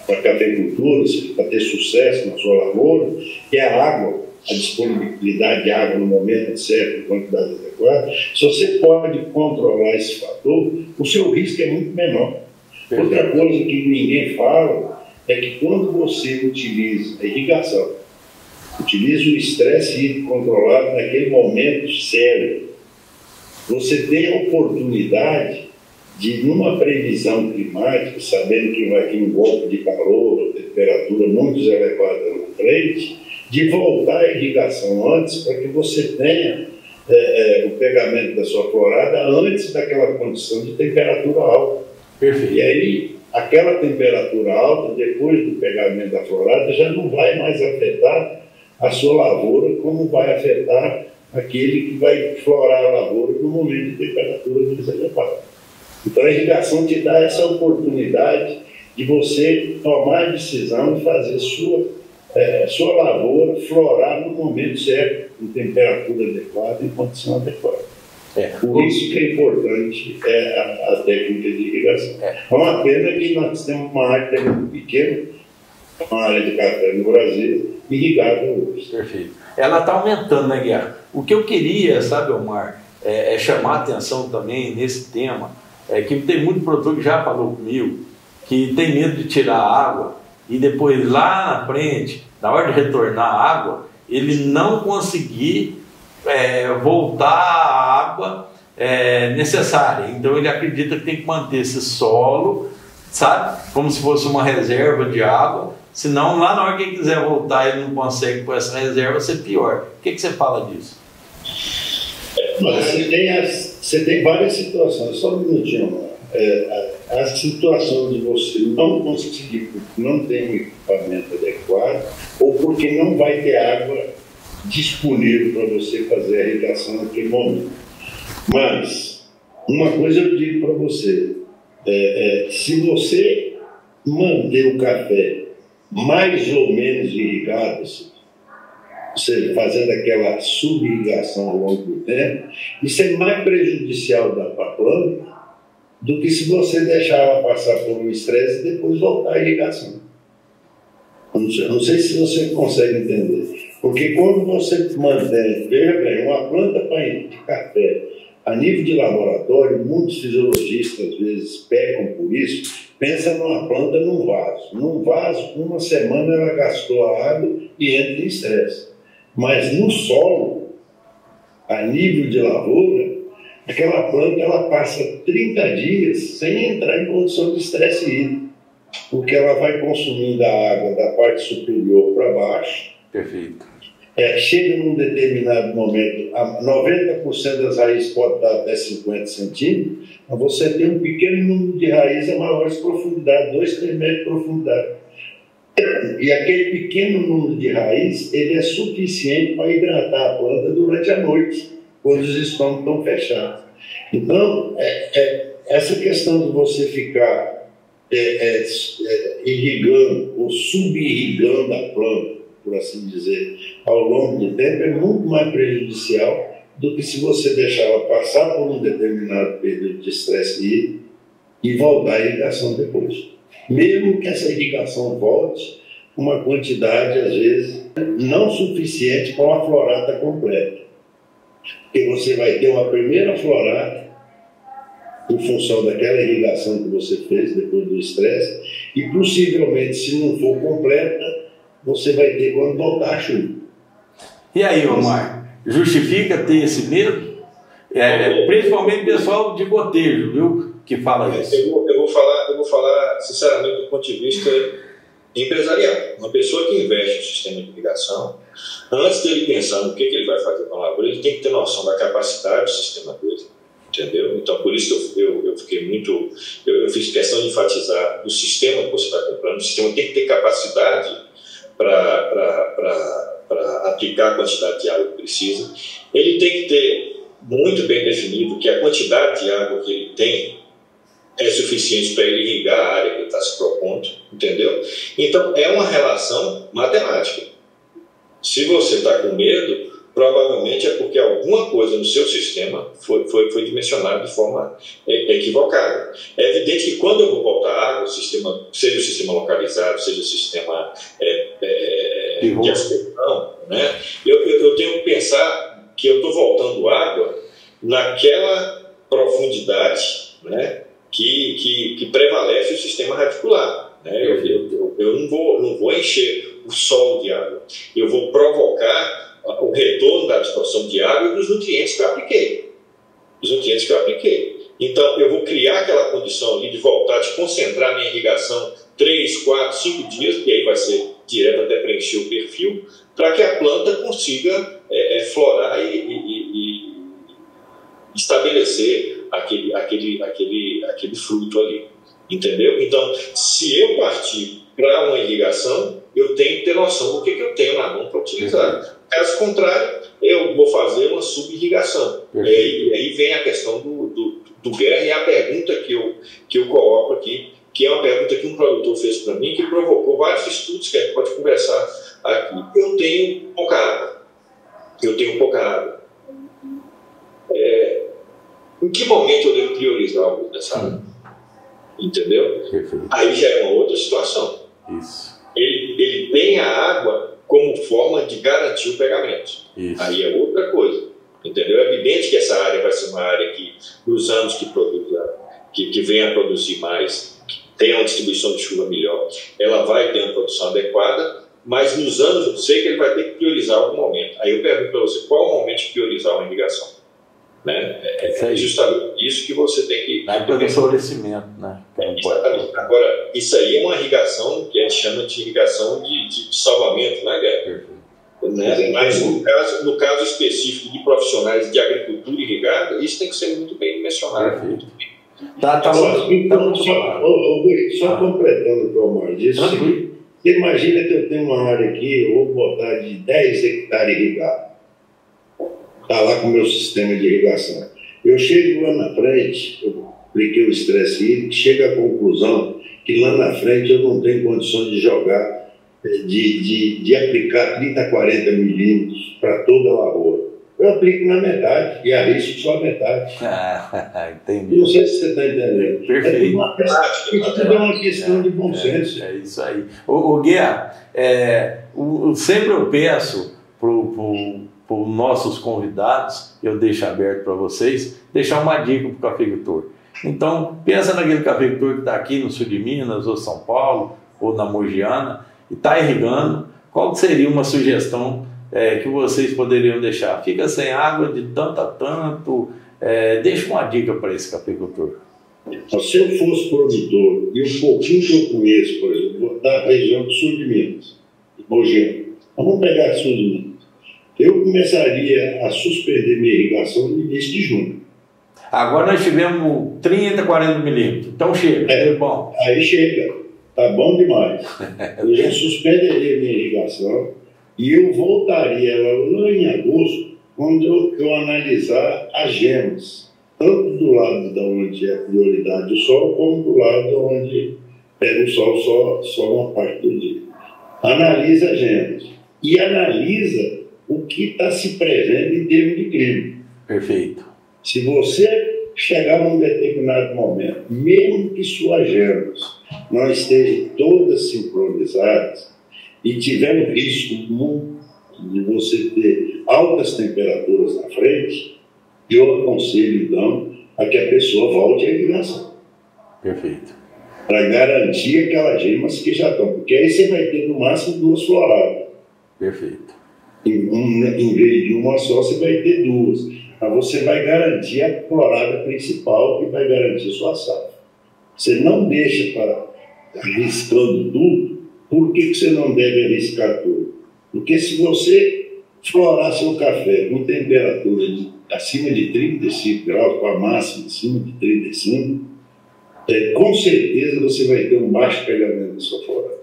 a cafeicultura, para ter sucesso na sua lavoura, que é a água, a disponibilidade de água no momento certo, em quantidade adequada. Se você pode controlar esse fator, o seu risco é muito menor. Outra coisa que ninguém fala é que quando você utiliza a irrigação Utilize o estresse hídrico controlado naquele momento sério. Você tem a oportunidade de, numa previsão climática, sabendo que vai vir um golpe de calor, temperatura muito elevada na frente, de voltar à irrigação antes, para que você tenha o pegamento da sua florada antes daquela condição de temperatura alta. Perfeito. E aí, aquela temperatura alta, depois do pegamento da florada, já não vai mais afetar a sua lavoura, como vai afetar aquele que vai florar a lavoura no momento de temperatura mais elevada. Então, a irrigação te dá essa oportunidade de você tomar a decisão e fazer sua lavoura florar no momento certo, em temperatura adequada, em condição adequada. Por isso que é importante a técnica de irrigação. É uma pena que nós temos uma área muito pequena, uma área de café no Brasil, irrigada hoje. Perfeito. Ela está aumentando, né, Guiar? O que eu queria, sabe, Omar, é chamar a atenção também nesse tema, que tem muito produtor que já falou comigo, que tem medo de tirar a água e depois lá na frente, na hora de retornar a água, ele não conseguir voltar à água necessária. Então ele acredita que tem que manter esse solo, sabe, como se fosse uma reserva de água, senão lá na hora que ele quiser voltar ele não consegue com essa reserva, ser pior. O que você fala disso? Você tem várias situações, só um minutinho. A situação de você não conseguir, porque não tem um equipamento adequado, ou porque não vai ter água disponível para você fazer a irrigação naquele momento. Mas, uma coisa eu digo para você, se você manter o café mais ou menos irrigado, ou seja, fazendo aquela subirrigação ao longo do tempo, isso é mais prejudicial para a planta do que se você deixar ela passar por um estresse e depois voltar à irrigação. Não sei se você consegue entender. Porque quando você mantém, veja bem, uma planta de café a nível de laboratório, muitos fisiologistas às vezes pecam por isso, pensa numa planta num vaso. Num vaso, uma semana ela gastou a água e entra em estresse. Mas no solo, a nível de lavoura, aquela planta ela passa 30 dias sem entrar em condição de estresse hídrico, porque ela vai consumindo a água da parte superior para baixo. Perfeito. Chega num determinado momento, 90% das raízes pode dar até 50 centímetros, mas você tem um pequeno número de raízes a maiores profundidades, 2, 3 metros de profundidade. E aquele pequeno número de raízes, ele é suficiente para hidratar a planta durante a noite, quando os estômagos estão fechados. Então, essa questão de você ficar irrigando ou subirrigando a planta, por assim dizer, ao longo do tempo, é muito mais prejudicial do que se você deixar ela passar por um determinado período de estresse hídrico e voltar à irrigação depois. Mesmo que essa irrigação volte, uma quantidade, às vezes, não suficiente para uma florada completa. Porque você vai ter uma primeira florada em função daquela irrigação que você fez depois do estresse e, possivelmente, se não for completa, você vai ter quando voltar a chuva. E aí, Omar, justifica ter esse medo? Principalmente o pessoal de gotejo, viu, que fala isso. Eu vou falar sinceramente do ponto de vista empresarial. Uma pessoa que investe no sistema de irrigação, antes dele pensar no que ele vai fazer com a lavoura, ele tem que ter noção da capacidade do sistema dele, entendeu? Então, por isso que eu fiquei muito... Eu fiz questão de enfatizar o sistema que você está comprando. O sistema tem que ter capacidade para aplicar a quantidade de água que precisa. Ele tem que ter muito bem definido que a quantidade de água que ele tem é suficiente para ele irrigar a área que ele está se propondo, entendeu? Então, é uma relação matemática. Se você está com medo, provavelmente é porque alguma coisa no seu sistema foi dimensionada de forma equivocada. É evidente que quando eu vou botar água, seja o sistema localizado, seja o sistema de aspersão, né? Eu tenho que pensar que eu estou voltando água naquela profundidade, né, que prevalece o sistema radicular. Né? Eu não vou encher o solo de água. Eu vou provocar o retorno da absorção de água e dos nutrientes que eu apliquei. Então, eu vou criar aquela condição ali de voltar, de concentrar minha irrigação 3, 4, 5 dias, que aí vai ser direto até preencher o perfil, para que a planta consiga florar e estabelecer aquele fruto ali. Entendeu? Então, se eu partir para uma irrigação, eu tenho que ter noção do que eu tenho na mão para utilizar. Caso contrário, eu vou fazer uma sub-irrigação. E aí vem a questão do Guerra, e a pergunta que eu coloco aqui, que é uma pergunta que um produtor fez para mim, que provocou vários estudos que a gente pode conversar aqui. Eu tenho pouca água. Em que momento eu devo priorizar o uso dessa água? Entendeu? Perfeito. Aí já é uma outra situação. Isso. Ele tem a água como forma de garantir o pegamento. Isso. Aí é outra coisa. Entendeu? É evidente que essa área vai ser uma área que, nos anos que venha a produzir mais, que tenha uma distribuição de chuva melhor, ela vai ter uma produção adequada, mas nos anos eu sei que ele vai ter que priorizar algum momento. Aí eu pergunto para você, qual é o momento de priorizar uma irrigação? Né? É justamente isso que você tem que... Vai para o florescimento, né? Exatamente. Agora, isso aí é uma irrigação que a gente chama de irrigação de salvamento, né, Guilherme? Né? Mas no caso específico de profissionais de agricultura irrigada, isso tem que ser muito bem dimensionado. Perfeito. Só completando o que o Omar disse, imagina que eu tenho uma área aqui, eu vou botar de 10 hectares irrigados. Está lá com o meu sistema de irrigação. Eu chego lá na frente, eu apliquei o estresse hídrico, chego à conclusão que lá na frente eu não tenho condições de jogar, de aplicar 30, 40 milímetros para toda a lavoura. Eu aplico na metade e arrisco só a metade. Entendi. Não sei se você está entendendo. Perfeito. É uma questão de bom senso. É isso aí. O Guerra, sempre eu peço para os nossos convidados, eu deixo aberto para vocês, deixar uma dica para o cafeicultor. Então, pensa naquele cafeicultor que está aqui no sul de Minas, ou São Paulo, ou na Mogiana, e está irrigando. Qual seria uma sugestão que vocês poderiam deixar? Fica sem água de tanto a tanto, deixa uma dica para esse cafeicultor. Se eu fosse produtor, e um pouquinho que eu conheço, por exemplo, da região do sul de Minas, Mogiana, vamos pegar o sul de Minas. Eu começaria a suspender minha irrigação no início de junho. Agora nós tivemos 30, 40 milímetros. Então chega, é bom. Aí chega, tá bom demais. Eu já suspenderia minha irrigação e eu voltaria lá em agosto, quando eu analisar as gemas, tanto do lado da onde é a prioridade do sol, como do lado onde pega o sol só uma parte do dia. Analisa as gemas e analisa o que está se prevendo em termos de clima. Perfeito. Se você chegar num determinado momento, mesmo que suas gemas não estejam todas sincronizadas e tiver um risco muito de você ter altas temperaturas na frente, eu aconselho, então, a que a pessoa volte à irrigação. Perfeito. Para garantir aquelas gemas que já estão. Porque aí você vai ter, no máximo, 2 floradas. Perfeito. Em vez de uma só, você vai ter 2. Mas você vai garantir a florada principal que vai garantir sua safra. Você não deixa para arriscando tudo. Por que você não deve arriscar tudo? Porque se você florar seu café com temperatura acima de 35 graus, com a máxima acima de 35, com certeza você vai ter um baixo pegamento da sua florada.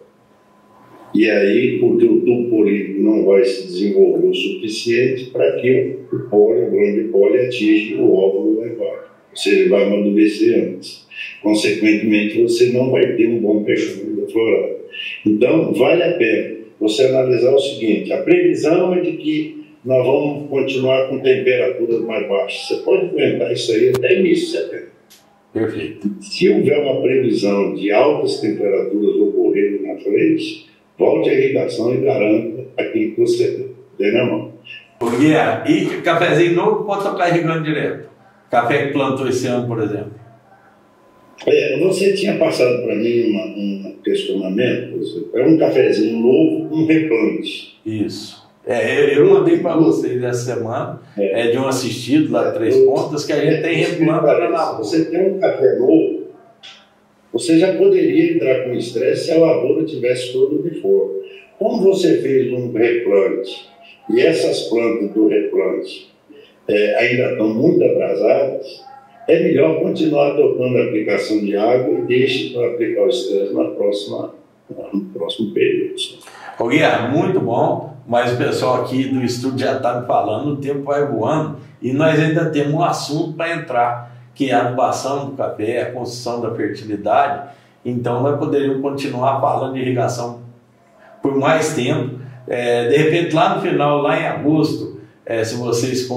E aí, porque o tubo político não vai se desenvolver o suficiente para que o pólen, o grão de pólen, atinja o óvulo lá embaixo. Ou seja, ele vai amadurecer antes. Consequentemente, você não vai ter um bom pegamento da florada. Então, vale a pena você analisar o seguinte: a previsão é de que nós vamos continuar com temperaturas mais baixas. Você pode aguentar isso aí até início de setembro. Perfeito. Se houver uma previsão de altas temperaturas ocorrendo na frente, volte à irrigação e garanta aquilo que você tem na mão. Guilherme, e cafezinho novo pode tocar irrigando direto? Café que plantou esse ano, por exemplo? Você tinha passado para mim questionamento, por exemplo, é um cafezinho novo, um replante. Isso. Eu mandei para vocês essa semana, de um assistido lá de Três Pontas, que a gente tem replante lá na rua. Você tem um café novo, você já poderia entrar com estresse se a lavoura tivesse todo o uniforme. Como você fez um replante, e essas plantas do replante ainda estão muito atrasadas, é melhor continuar tocando a aplicação de água e deixe para aplicar o estresse no próximo período. Ô Guilherme, muito bom, mas o pessoal aqui do estúdio já está me falando, o tempo vai voando e nós ainda temos um assunto para entrar, que é a adubação do café, a construção da fertilidade. Então nós poderíamos continuar falando de irrigação por mais tempo. De repente lá no final, lá em agosto, se vocês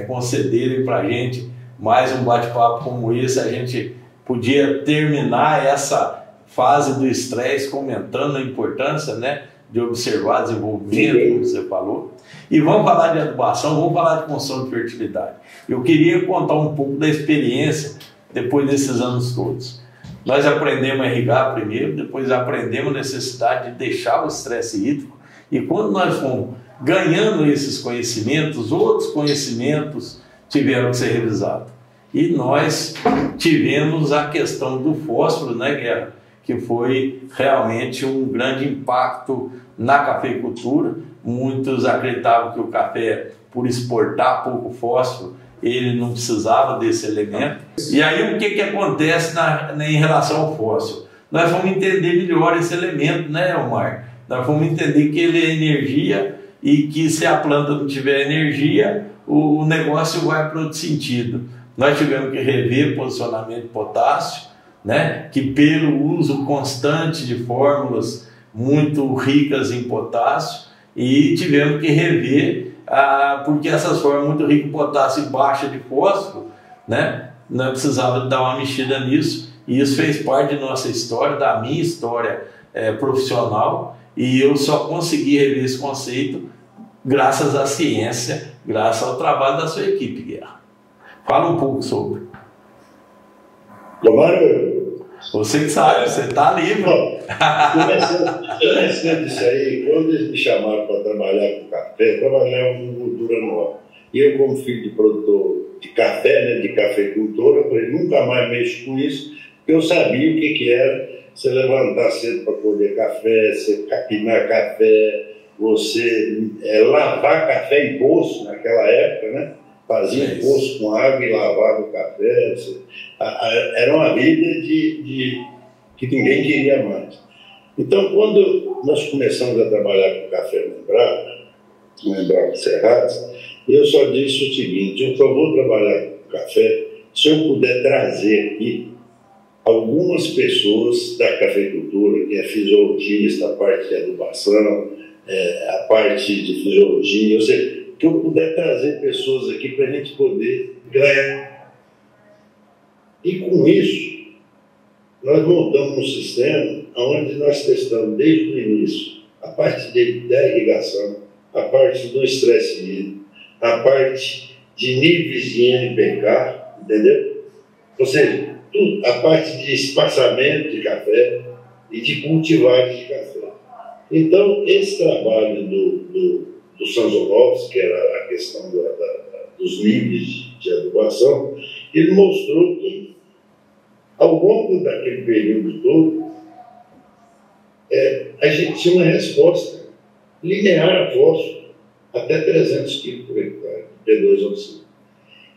concederem para a gente mais um bate-papo como esse, a gente podia terminar essa fase do estresse comentando a importância, né, de observar desenvolvimento, como você falou. E vamos falar de adubação, vamos falar de construção de fertilidade. Eu queria contar um pouco da experiência depois desses anos todos. Nós aprendemos a irrigar primeiro, depois aprendemos a necessidade de deixar o estresse hídrico, e quando nós fomos ganhando esses conhecimentos, outros conhecimentos tiveram que ser revisados. E nós tivemos a questão do fósforo, né, Guerra? Que foi realmente um grande impacto na cafeicultura. Muitos acreditavam que o café, por exportar pouco fósforo, ele não precisava desse elemento. E aí o que acontece em relação ao fósforo? Nós vamos entender melhor esse elemento, né, Omar? Nós vamos entender que ele é energia e que se a planta não tiver energia, o negócio vai para outro sentido. Nós tivemos que rever o posicionamento de potássio, né, que pelo uso constante de fórmulas muito ricas em potássio, e tivemos que rever, porque essas fórmulas muito ricas em potássio e baixa de fósforo, né, nós precisávamos dar uma mexida nisso, e isso fez parte de nossa história, da minha história profissional, e eu só consegui rever esse conceito graças à ciência, graças ao trabalho da sua equipe, Guerra. Fala um pouco sobre. Você que sabe, você está livre. Começando isso aí, quando eles me chamaram para trabalhar com café, eu trabalhava com cultura nova. E eu, como filho de produtor de café, né, de cafeicultor, eu falei, nunca mais mexo com isso, porque eu sabia o que era você levantar cedo para colher café, você capinar café, você lavar café em poço naquela época, né? Fazia poço com água e lavava o café. Era uma vida que ninguém queria mais. Então, quando nós começamos a trabalhar com café no Embrapa Cerrados, eu só disse o seguinte: eu só vou trabalhar com café se eu puder trazer aqui algumas pessoas da cafeicultura, que é fisiologista, a parte de adubação, a parte de fisiologia, ou seja, que eu puder trazer pessoas aqui para a gente poder ganhar. E com isso, nós montamos um sistema onde nós testamos desde o início a parte da irrigação, a parte do estresse hídrico, a parte de níveis de NPK, entendeu? Ou seja, a parte de espaçamento de café e de cultivares de café. Então, esse trabalho do Sanzonovski, que era a questão dos níveis de adubação, ele mostrou que, ao longo daquele período todo, a gente tinha uma resposta linear a fósforo até 300 kg por hectare, P2 oxígeno.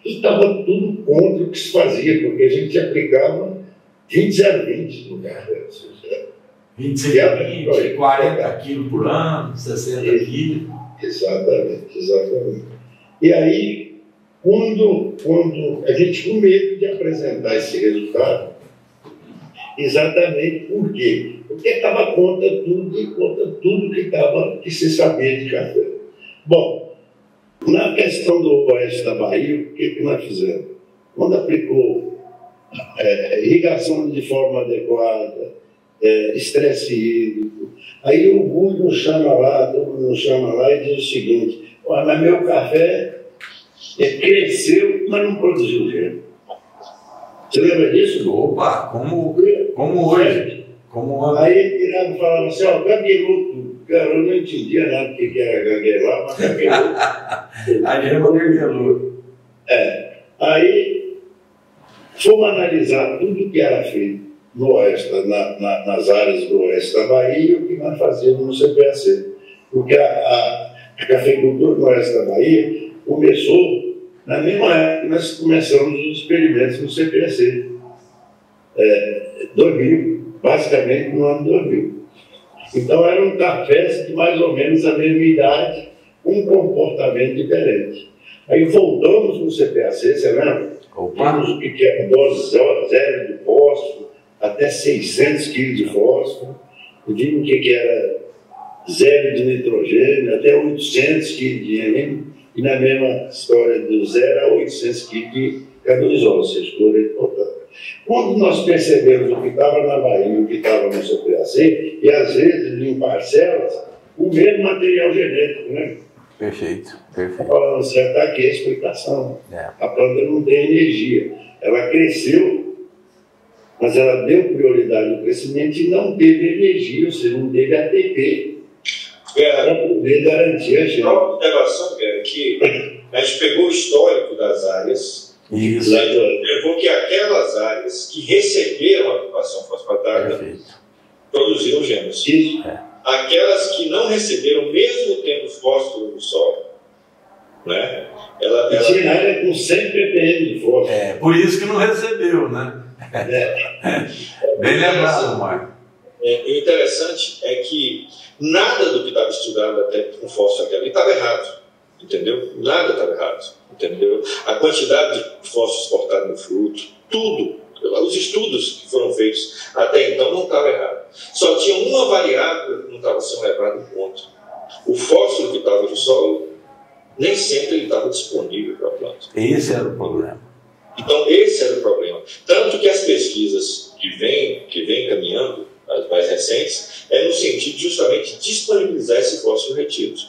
E estava tudo contra o que se fazia, porque a gente aplicava 20,020 no café. 25, 40 quilos por ano, 60 quilos. Exatamente. E aí, quando a gente com medo de apresentar esse resultado, exatamente por quê? Porque estava contra tudo que se sabia de café. Bom, na questão do oeste da Bahia, o que nós fizemos? Quando aplicou irrigação de forma adequada, estresse hídrico, aí o Rui nos chama lá e diz o seguinte: mas meu café cresceu, mas não produziu gelo. Você lembra disso? Opa, como hoje. Aí tirava e falava assim, ó, gagueluto. Cara, eu não entendia nada do que era gaguelar, mas gagueluto. A gente é gagueluto. Aí fomos analisar tudo que era feito no oeste, nas áreas do oeste da Bahia e o que nós fazíamos no CPAC. Porque a cafeicultura no oeste da Bahia começou na mesma época que nós começamos os experimentos no CPAC. 2000, basicamente no ano 2000. Então eram cafés de mais ou menos a mesma idade, com um comportamento diferente. Aí voltamos no CPAC, você lembra? Tínhamos o que era dose zero de fósforo, até 600 kg de fósforo. Vimos o que era zero de nitrogênio, até 800 kg de NM, e na mesma história do 0 a 800 kg de K2O, ou seja, cloreto de potássio. Quando nós percebemos o que estava na Bahia e o que estava no CPAC, e às vezes em parcelas, o mesmo material genético, né? Perfeito. Falando certo, está aqui a explicação. A planta não tem energia. Ela cresceu, mas ela deu prioridade ao crescimento e não teve energia, ou seja, não teve ATP para poder garantir a gente. Uma observação, é que a gente pegou o histórico das áreas. Isso. Levou que aquelas áreas que receberam a ocupação fosfatárica produziram genes. Aquelas que não receberam, mesmo tendo fósforo no solo, né? Ela tinha área com 100 ppm de fósforo. Por isso que não recebeu, né? Bem lembrado, Marco. O interessante é que nada do que estava estudado até com fósforo até ali estava errado. Entendeu? Nada estava errado, entendeu? A quantidade de fósforo exportado no fruto, tudo, os estudos que foram feitos até então não estavam errados. Só tinha uma variável que não estava sendo levada em conta. O fósforo que estava no solo, nem sempre ele estava disponível para a planta. Esse era o problema. Então, esse era o problema. Tanto que as pesquisas que vêm caminhando, as mais recentes, é no sentido de justamente disponibilizar esse fósforo retido.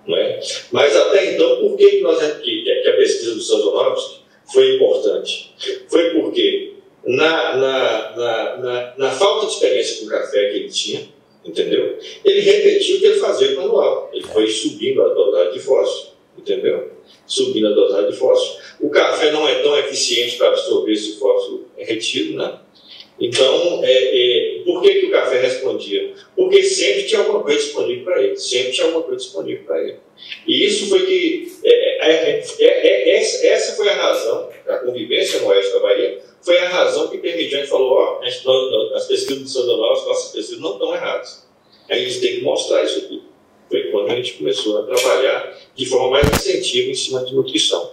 Não é? Mas até então, por que a pesquisa do Sazonowski foi importante? Foi porque na falta de experiência com o café que ele tinha, entendeu? Ele repetiu o que ele fazia com o manual. Ele foi subindo a dosagem de fósforo, entendeu? Subindo a dosagem de fósforo. O café não é tão eficiente para absorver esse fósforo retido, né? Então, por que o café respondia? Porque sempre tinha alguma coisa disponível para ele. Sempre tinha alguma coisa disponível para ele. E isso foi que... essa foi a razão, a convivência no oeste da Bahia, foi a razão que permitiu, a gente falou, as pesquisas do Sazonowski, nossas pesquisas não estão erradas. A gente tem que mostrar isso aqui. Foi quando a gente começou a trabalhar de forma mais incentiva em cima de nutrição.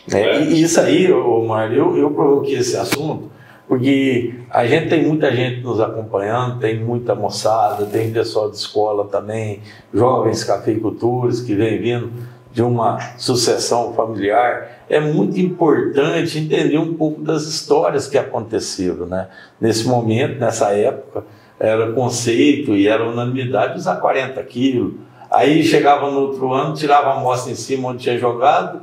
E isso aí, Mário, eu provoquei esse assunto, porque a gente tem muita gente nos acompanhando, tem muita moçada, tem pessoal de escola também, jovens cafeicultores que vem vindo de uma sucessão familiar. É muito importante entender um pouco das histórias que aconteceram, né? Nesse momento, nessa época, era conceito e era unanimidade usar 40 quilos. Aí chegava no outro ano, tirava a amostra em cima onde tinha jogado,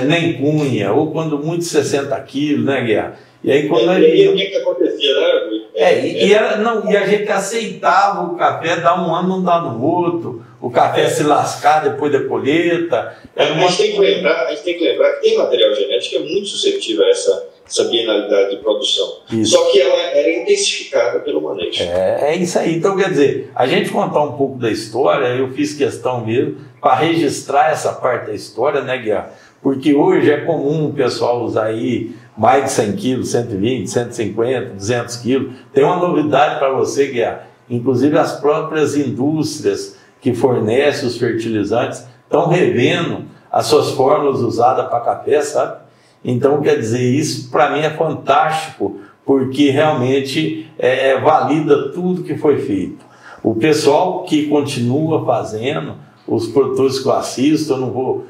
nem punha, ou quando muito 60 quilos, né, Guiar? E aí quando o que acontecia, né? E a gente aceitava o café, dá um ano, não dá no outro, o café se lascar depois da colheita. A gente tem que lembrar que tem material genético que é muito suscetível a essa bienalidade de produção. Isso. Só que ela era intensificada pelo manejo. É isso aí. Então, quer dizer, a gente contar um pouco da história, eu fiz questão mesmo para registrar essa parte da história, né, Guiar? Porque hoje é comum o pessoal usar aí mais de 100 quilos, 120, 150, 200 quilos. Tem uma novidade para você, Guiar. Inclusive as próprias indústrias que fornecem os fertilizantes estão revendo as suas fórmulas usadas para café, sabe? Então, quer dizer, isso para mim é fantástico, porque realmente valida tudo que foi feito. O pessoal que continua fazendo, os produtores que eu assisto, eu não vou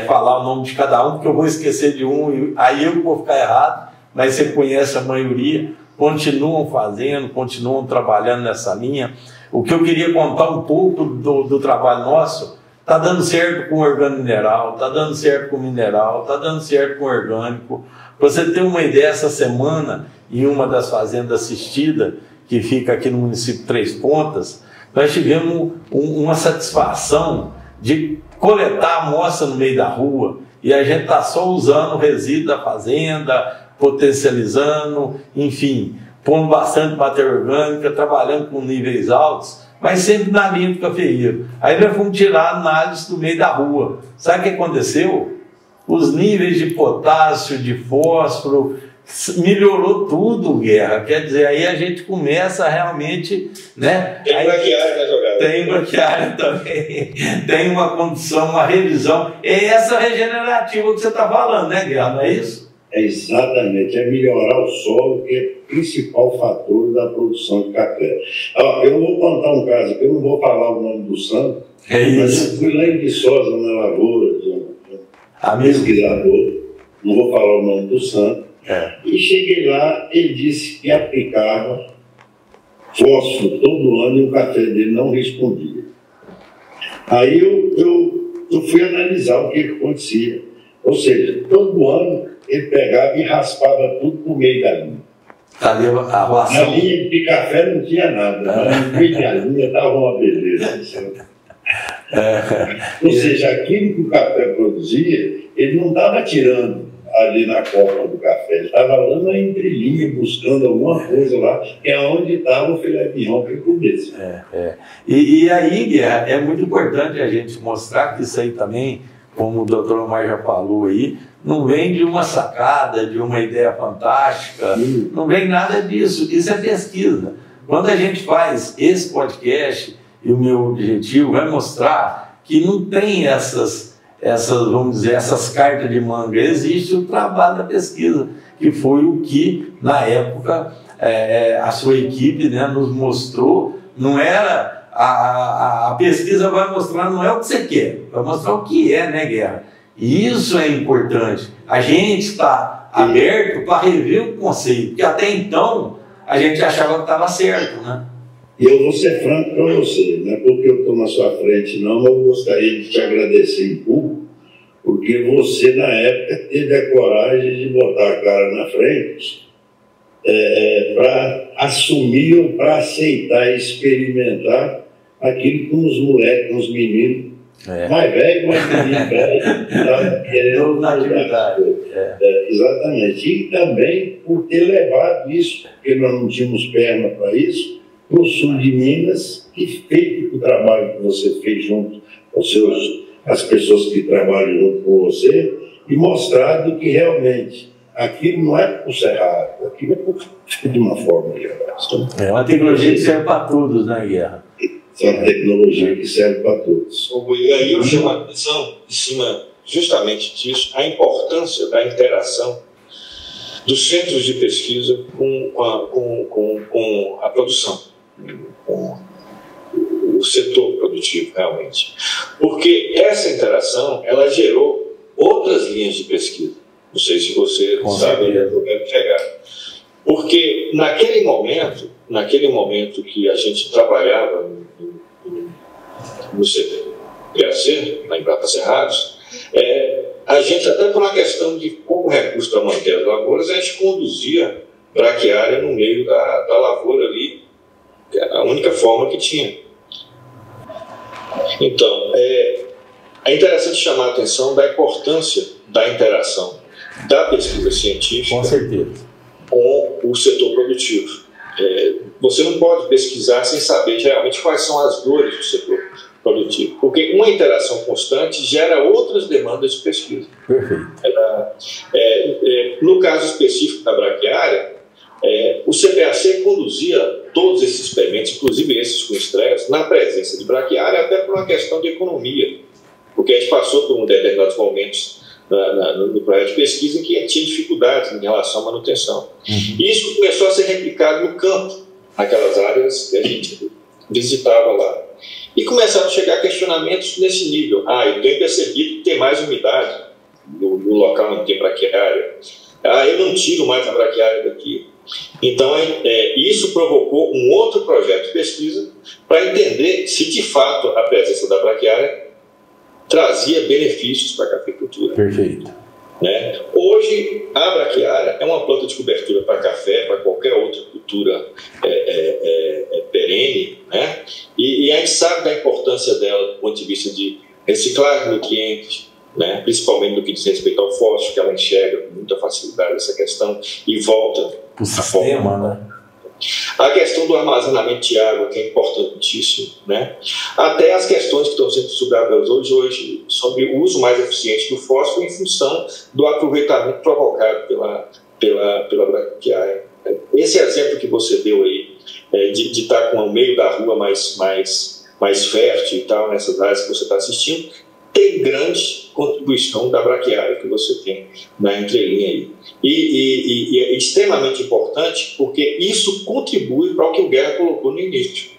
falar o nome de cada um, porque eu vou esquecer de um, aí eu vou ficar errado, mas você conhece a maioria, continuam fazendo, continuam trabalhando nessa linha. O que eu queria contar um pouco do trabalho nosso, está dando certo com organomineral, está dando certo com mineral, está dando certo com orgânico. Para você ter uma ideia, essa semana, em uma das fazendas assistidas, que fica aqui no município de Três Pontas, nós tivemos uma satisfação de coletar a amostra no meio da rua e a gente está só usando o resíduo da fazenda, potencializando, enfim, pondo bastante matéria orgânica, trabalhando com níveis altos, mas sempre na linha do cafeeiro. Aí nós fomos tirar análise do meio da rua. Sabe o que aconteceu? Os níveis de potássio, de fósforo, melhorou tudo, Guerra. Quer dizer, aí a gente começa realmente, né? Tem braquiária na jogada. Tem braquiária também. Tem uma condição, uma revisão. É essa regenerativa que você está falando, né, Guerra? Não é isso? É exatamente, é melhorar o solo, que é o principal fator da produção de café. Eu vou contar um caso aqui, eu não vou falar o nome do santo, mas eu fui lá em Viçosa, na lavoura, de um pesquisador, não vou falar o nome do santo, e cheguei lá, ele disse que aplicava fósforo todo ano e o café dele não respondia. Aí eu fui analisar o que acontecia. Ou seja, todo ano ele pegava e raspava tudo por meio da linha. Na linha de café não tinha nada, mas no meio da linha estava uma beleza. Ou seja, aquilo que o café produzia, ele não estava tirando ali na copa do café, ele estava lá na entrelinha buscando alguma coisa lá, que é onde estava o filé mignon que ele comesse. E aí, Guerra, é muito importante a gente mostrar que isso aí também, como o doutor Omar já falou aí, não vem de uma sacada, de uma ideia fantástica, não vem nada disso, isso é pesquisa. Quando a gente faz esse podcast, e o meu objetivo é mostrar que não tem essas, vamos dizer, essas cartas de manga, existe o trabalho da pesquisa, que foi o que, na época, a sua equipe, né, nos mostrou. Não era... A pesquisa vai mostrar, não é o que você quer, vai mostrar o que é, né, Guerra? E isso é importante. A gente está aberto para rever o conceito, porque até então a gente achava que estava certo, né? E eu vou ser franco para você, não é porque eu estou na sua frente, não, mas eu gostaria de te agradecer em público, porque você, na época, teve a coragem de botar a cara na frente para assumir ou para aceitar e experimentar aquilo que uns moleques, uns meninos mais velhos, mais meninos velhos, querendo na atividade. Exatamente. E também por ter levado isso, porque nós não tínhamos perna para isso, para o sul de Minas, que feito o trabalho que você fez junto com as pessoas que trabalham junto com você, e mostrado que realmente aquilo não é por cerrado, aquilo é por de uma forma geral. É uma tecnologia que serve para todos, né, Guerra? É uma tecnologia que serve para todos. E aí eu chamo a atenção, em cima justamente disso, a importância da interação dos centros de pesquisa com a produção, com o setor produtivo, realmente. Porque essa interação, ela gerou outras linhas de pesquisa. Não sei se você sabe onde eu quero chegar. Porque naquele momento que a gente trabalhava no CPAC, na Embrapa Cerrados, a gente, até por uma questão de pouco recurso para manter as lavouras, a gente conduzia braquiária no meio da lavoura ali, que era a única forma que tinha. Então, é interessante chamar a atenção da importância da interação da pesquisa científica com o setor produtivo. Você não pode pesquisar sem saber realmente quais são as dores do setor produtivo, porque uma interação constante gera outras demandas de pesquisa. Perfeito. No caso específico da braquiária, o CPAC conduzia todos esses experimentos, inclusive esses com estresses, na presença de braquiária, até por uma questão de economia, porque a gente passou por determinados momentos no projeto de pesquisa em que tinha dificuldades em relação à manutenção. E isso começou a ser replicado no campo, naquelas áreas que a gente visitava lá. E começaram a chegar questionamentos nesse nível. Eu tenho percebido que tem mais umidade no local onde tem braquiária. Eu não tiro mais a braquiária daqui. Então, isso provocou um outro projeto de pesquisa para entender se, de fato, a presença da braquiária trazia benefícios para a cafeicultura. Perfeito. né? Hoje, a braquiária é uma planta de cobertura para café, para qualquer outra cultura perene, né? E a gente sabe da importância dela do ponto de vista de reciclagem de nutrientes, né? Principalmente no que diz respeito ao fósforo, que ela enxerga com muita facilidade essa questão e volta para o sistema, né? A questão do armazenamento de água, que é importantíssimo, né? Até as questões que estão sendo estudadas hoje sobre o uso mais eficiente do fósforo em função do aproveitamento provocado pela braquiária. Esse exemplo que você deu aí, de estar com o meio da rua mais fértil e tal, nessas áreas que você está assistindo, tem grande contribuição da braquiária que você tem na entrelinha aí. E é extremamente importante porque isso contribui para o que o Guerra colocou no início.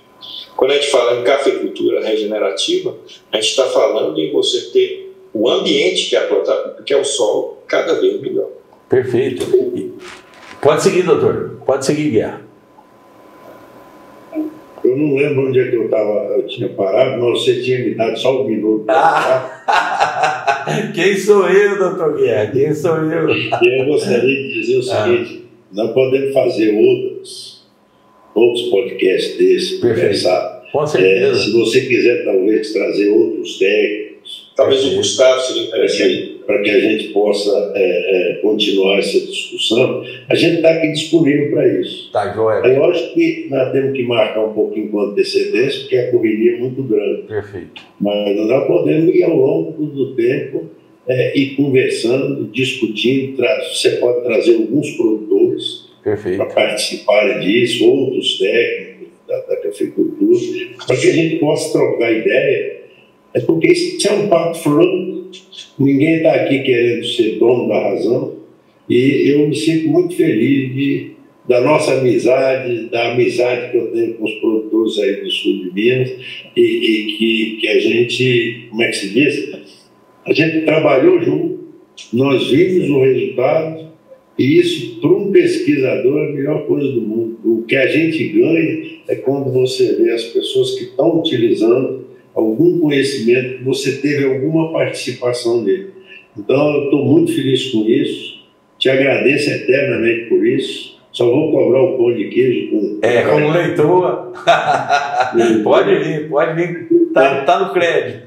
Quando a gente fala em cafeicultura regenerativa, a gente está falando em você ter o ambiente que é a planta, que é o solo, cada vez melhor. Perfeito. Pode seguir, doutor. Pode seguir, Guerra. Eu não lembro onde é que eu tinha parado, mas você tinha me dado só um minuto. Quem sou eu, doutor Guerra? Quem sou eu? Eu gostaria de dizer o seguinte, nós podemos fazer outros podcasts desses, conversar. Com certeza. Se você quiser, talvez, trazer outros técnicos. Talvez o Gustavo seria interessante. Para que a gente possa continuar essa discussão, a gente está aqui disponível para isso. Tá, joia. É lógico que nós temos que marcar um pouquinho com antecedência, porque a correria é muito grande. Perfeito. Mas nós podemos ir ao longo do tempo ir conversando, discutindo. Você pode trazer alguns produtores para participarem disso, outros técnicos da cafeicultura, para que a gente possa trocar ideia. É porque isso é um papo franco. Ninguém está aqui querendo ser dono da razão, e eu me sinto muito feliz da nossa amizade, da amizade que eu tenho com os produtores aí do sul de Minas, e que a gente, como é que se diz? A gente trabalhou junto, nós vimos o resultado, e isso, para um pesquisador, é a melhor coisa do mundo. O que a gente ganha é quando você vê as pessoas que estão utilizando algum conhecimento, que você teve alguma participação nele. Então, eu estou muito feliz com isso, te agradeço eternamente por isso. Só vou cobrar o pão de queijo como leitor. Pode vir, tá no crédito.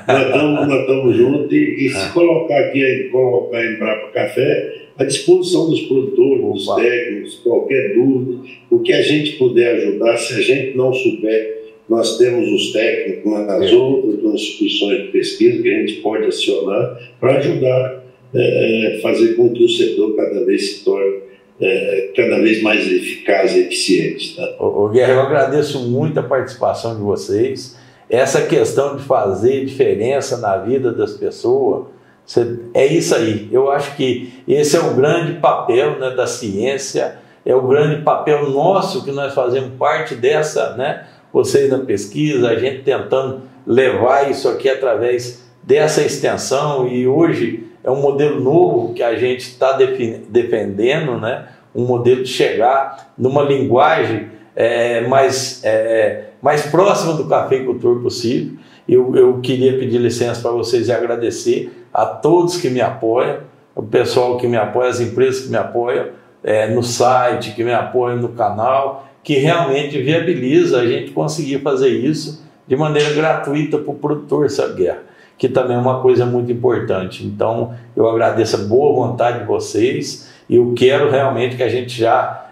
Nós estamos juntos e se colocar em Embrapa Café, à disposição dos produtores, dos técnicos, qualquer dúvida, o que a gente puder ajudar, se a gente não souber, nós temos os técnicos nas outras instituições de pesquisa que a gente pode acionar para ajudar a fazer com que o setor cada vez se torne cada vez mais eficaz e eficiente. Tá? Guerra, eu agradeço muito a participação de vocês. Essa questão de fazer diferença na vida das pessoas, é isso aí. Eu acho que esse é o grande papel, né, da ciência, é o grande papel nosso, que nós fazemos parte dessa, né? Vocês na pesquisa, a gente tentando levar isso aqui através dessa extensão, e hoje é um modelo novo que a gente está defendendo, né? Um modelo de chegar numa linguagem mais próxima do cafeicultor possível. Eu queria pedir licença para vocês e agradecer a todos que me apoiam, o pessoal que me apoia, as empresas que me apoiam no site, que me apoiam no canal, que realmente viabiliza a gente conseguir fazer isso de maneira gratuita para o produtor, sabe, Guerra? Que também é uma coisa muito importante. Então, eu agradeço a boa vontade de vocês, e eu quero realmente que a gente já,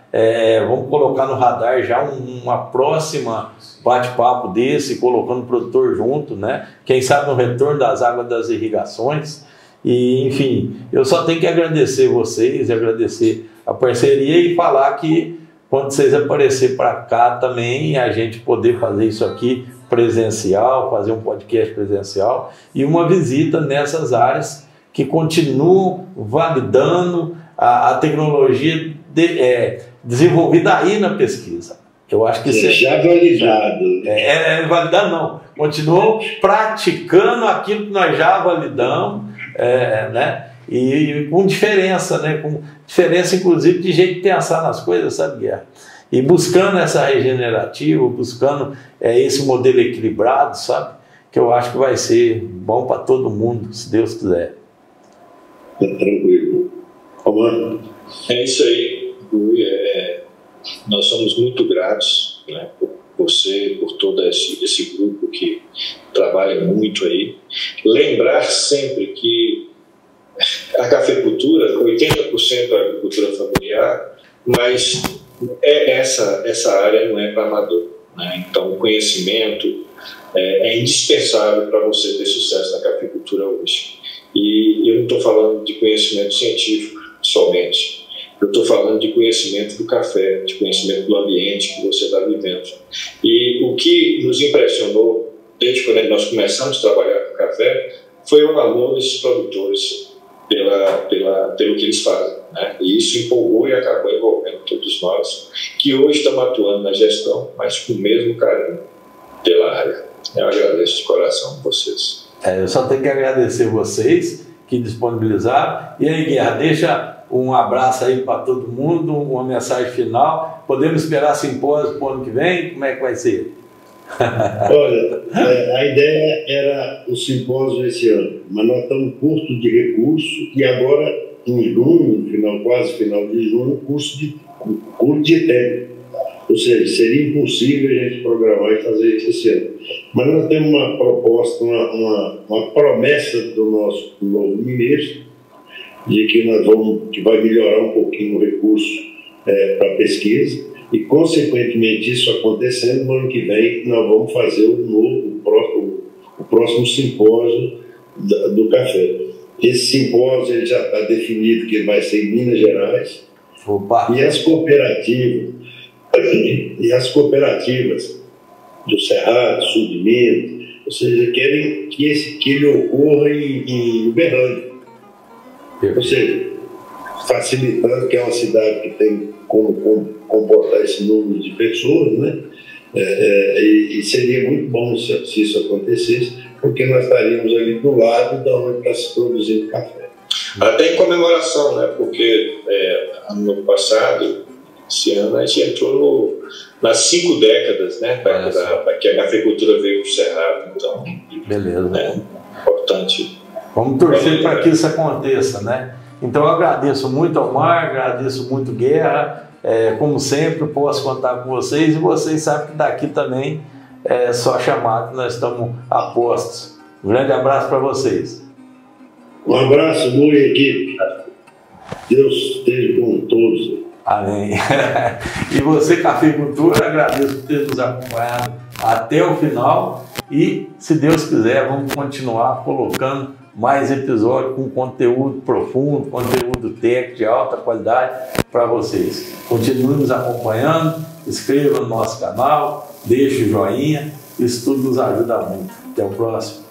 vamos colocar no radar já uma próxima bate-papo desse, colocando o produtor junto, né? Quem sabe no retorno das águas das irrigações. E, enfim, eu só tenho que agradecer vocês, agradecer a parceria e falar que quando vocês aparecerem para cá também, a gente poder fazer isso aqui presencial, fazer um podcast presencial e uma visita nessas áreas que continuam validando a tecnologia desenvolvida aí na pesquisa. Eu acho que isso já validado. Validado não. Continuam praticando aquilo que nós já validamos, né? E com diferença, né? Com diferença, inclusive, de jeito de pensar nas coisas, sabe, Guerra? E buscando essa regenerativa, buscando esse modelo equilibrado, sabe? Que eu acho que vai ser bom para todo mundo, se Deus quiser. tranquilo. Romano? É isso aí, Gui. Nós somos muito gratos, né, por você, por todo esse grupo que trabalha muito aí. Lembrar sempre que a cafeicultura, 80% é agricultura familiar, mas essa área não é para amador, né? Então, o conhecimento é indispensável para você ter sucesso na cafeicultura hoje. E eu não estou falando de conhecimento científico somente. Eu estou falando de conhecimento do café, de conhecimento do ambiente que você está vivendo. E o que nos impressionou desde quando nós começamos a trabalhar com café foi o amor desses produtores pelo que eles fazem, né? E isso empolgou e acabou envolvendo todos nós, que hoje estamos atuando na gestão, mas com o mesmo carinho pela área. Eu agradeço de coração a vocês. Eu só tenho que agradecer vocês que disponibilizaram. E aí, Guerra, deixa um abraço aí para todo mundo, uma mensagem final. Podemos esperar simpósio para o ano que vem? Como é que vai ser? Olha, a ideia era o simpósio esse ano, mas nós estamos curtos de recursos e agora, em junho, quase final de junho, curto de tempo. Ou seja, seria impossível a gente programar e fazer isso esse ano. Mas nós temos uma proposta, uma promessa do nosso novo ministro, de que vai melhorar um pouquinho o recurso para pesquisa, e, consequentemente, isso acontecendo, no ano que vem nós vamos fazer o próximo simpósio do café. Esse simpósio ele já está definido que ele vai ser em Minas Gerais. Opa. E as cooperativas do Cerrado, Sul de Minas, ou seja, querem que ele ocorra em Uberlândia. Ou seja, facilitando, que é uma cidade que tem como comportar esse número de pessoas, né? E seria muito bom se isso acontecesse, porque nós estaríamos ali do lado da onde está se produzindo café. Até em comemoração, né? Porque ano passado, esse ano, a gente entrou nas 5 décadas, né? Que a cafeicultura veio para o Cerrado. Então, beleza. É importante. Vamos torcer para que isso aconteça, né? Então eu agradeço muito ao Mar, agradeço muito Guerra. Como sempre, posso contar com vocês, e vocês sabem que daqui também é só chamar que nós estamos a postos. Um grande abraço para vocês. Um abraço, Gui, equipe. Deus esteja com todos. Amém. E você, Cafeicultura, agradeço por ter nos acompanhado até o final, e, se Deus quiser, vamos continuar colocando mais episódios com conteúdo profundo, conteúdo técnico de alta qualidade para vocês. Continue nos acompanhando, inscreva no nosso canal, deixe o joinha, isso tudo nos ajuda muito. Até o próximo.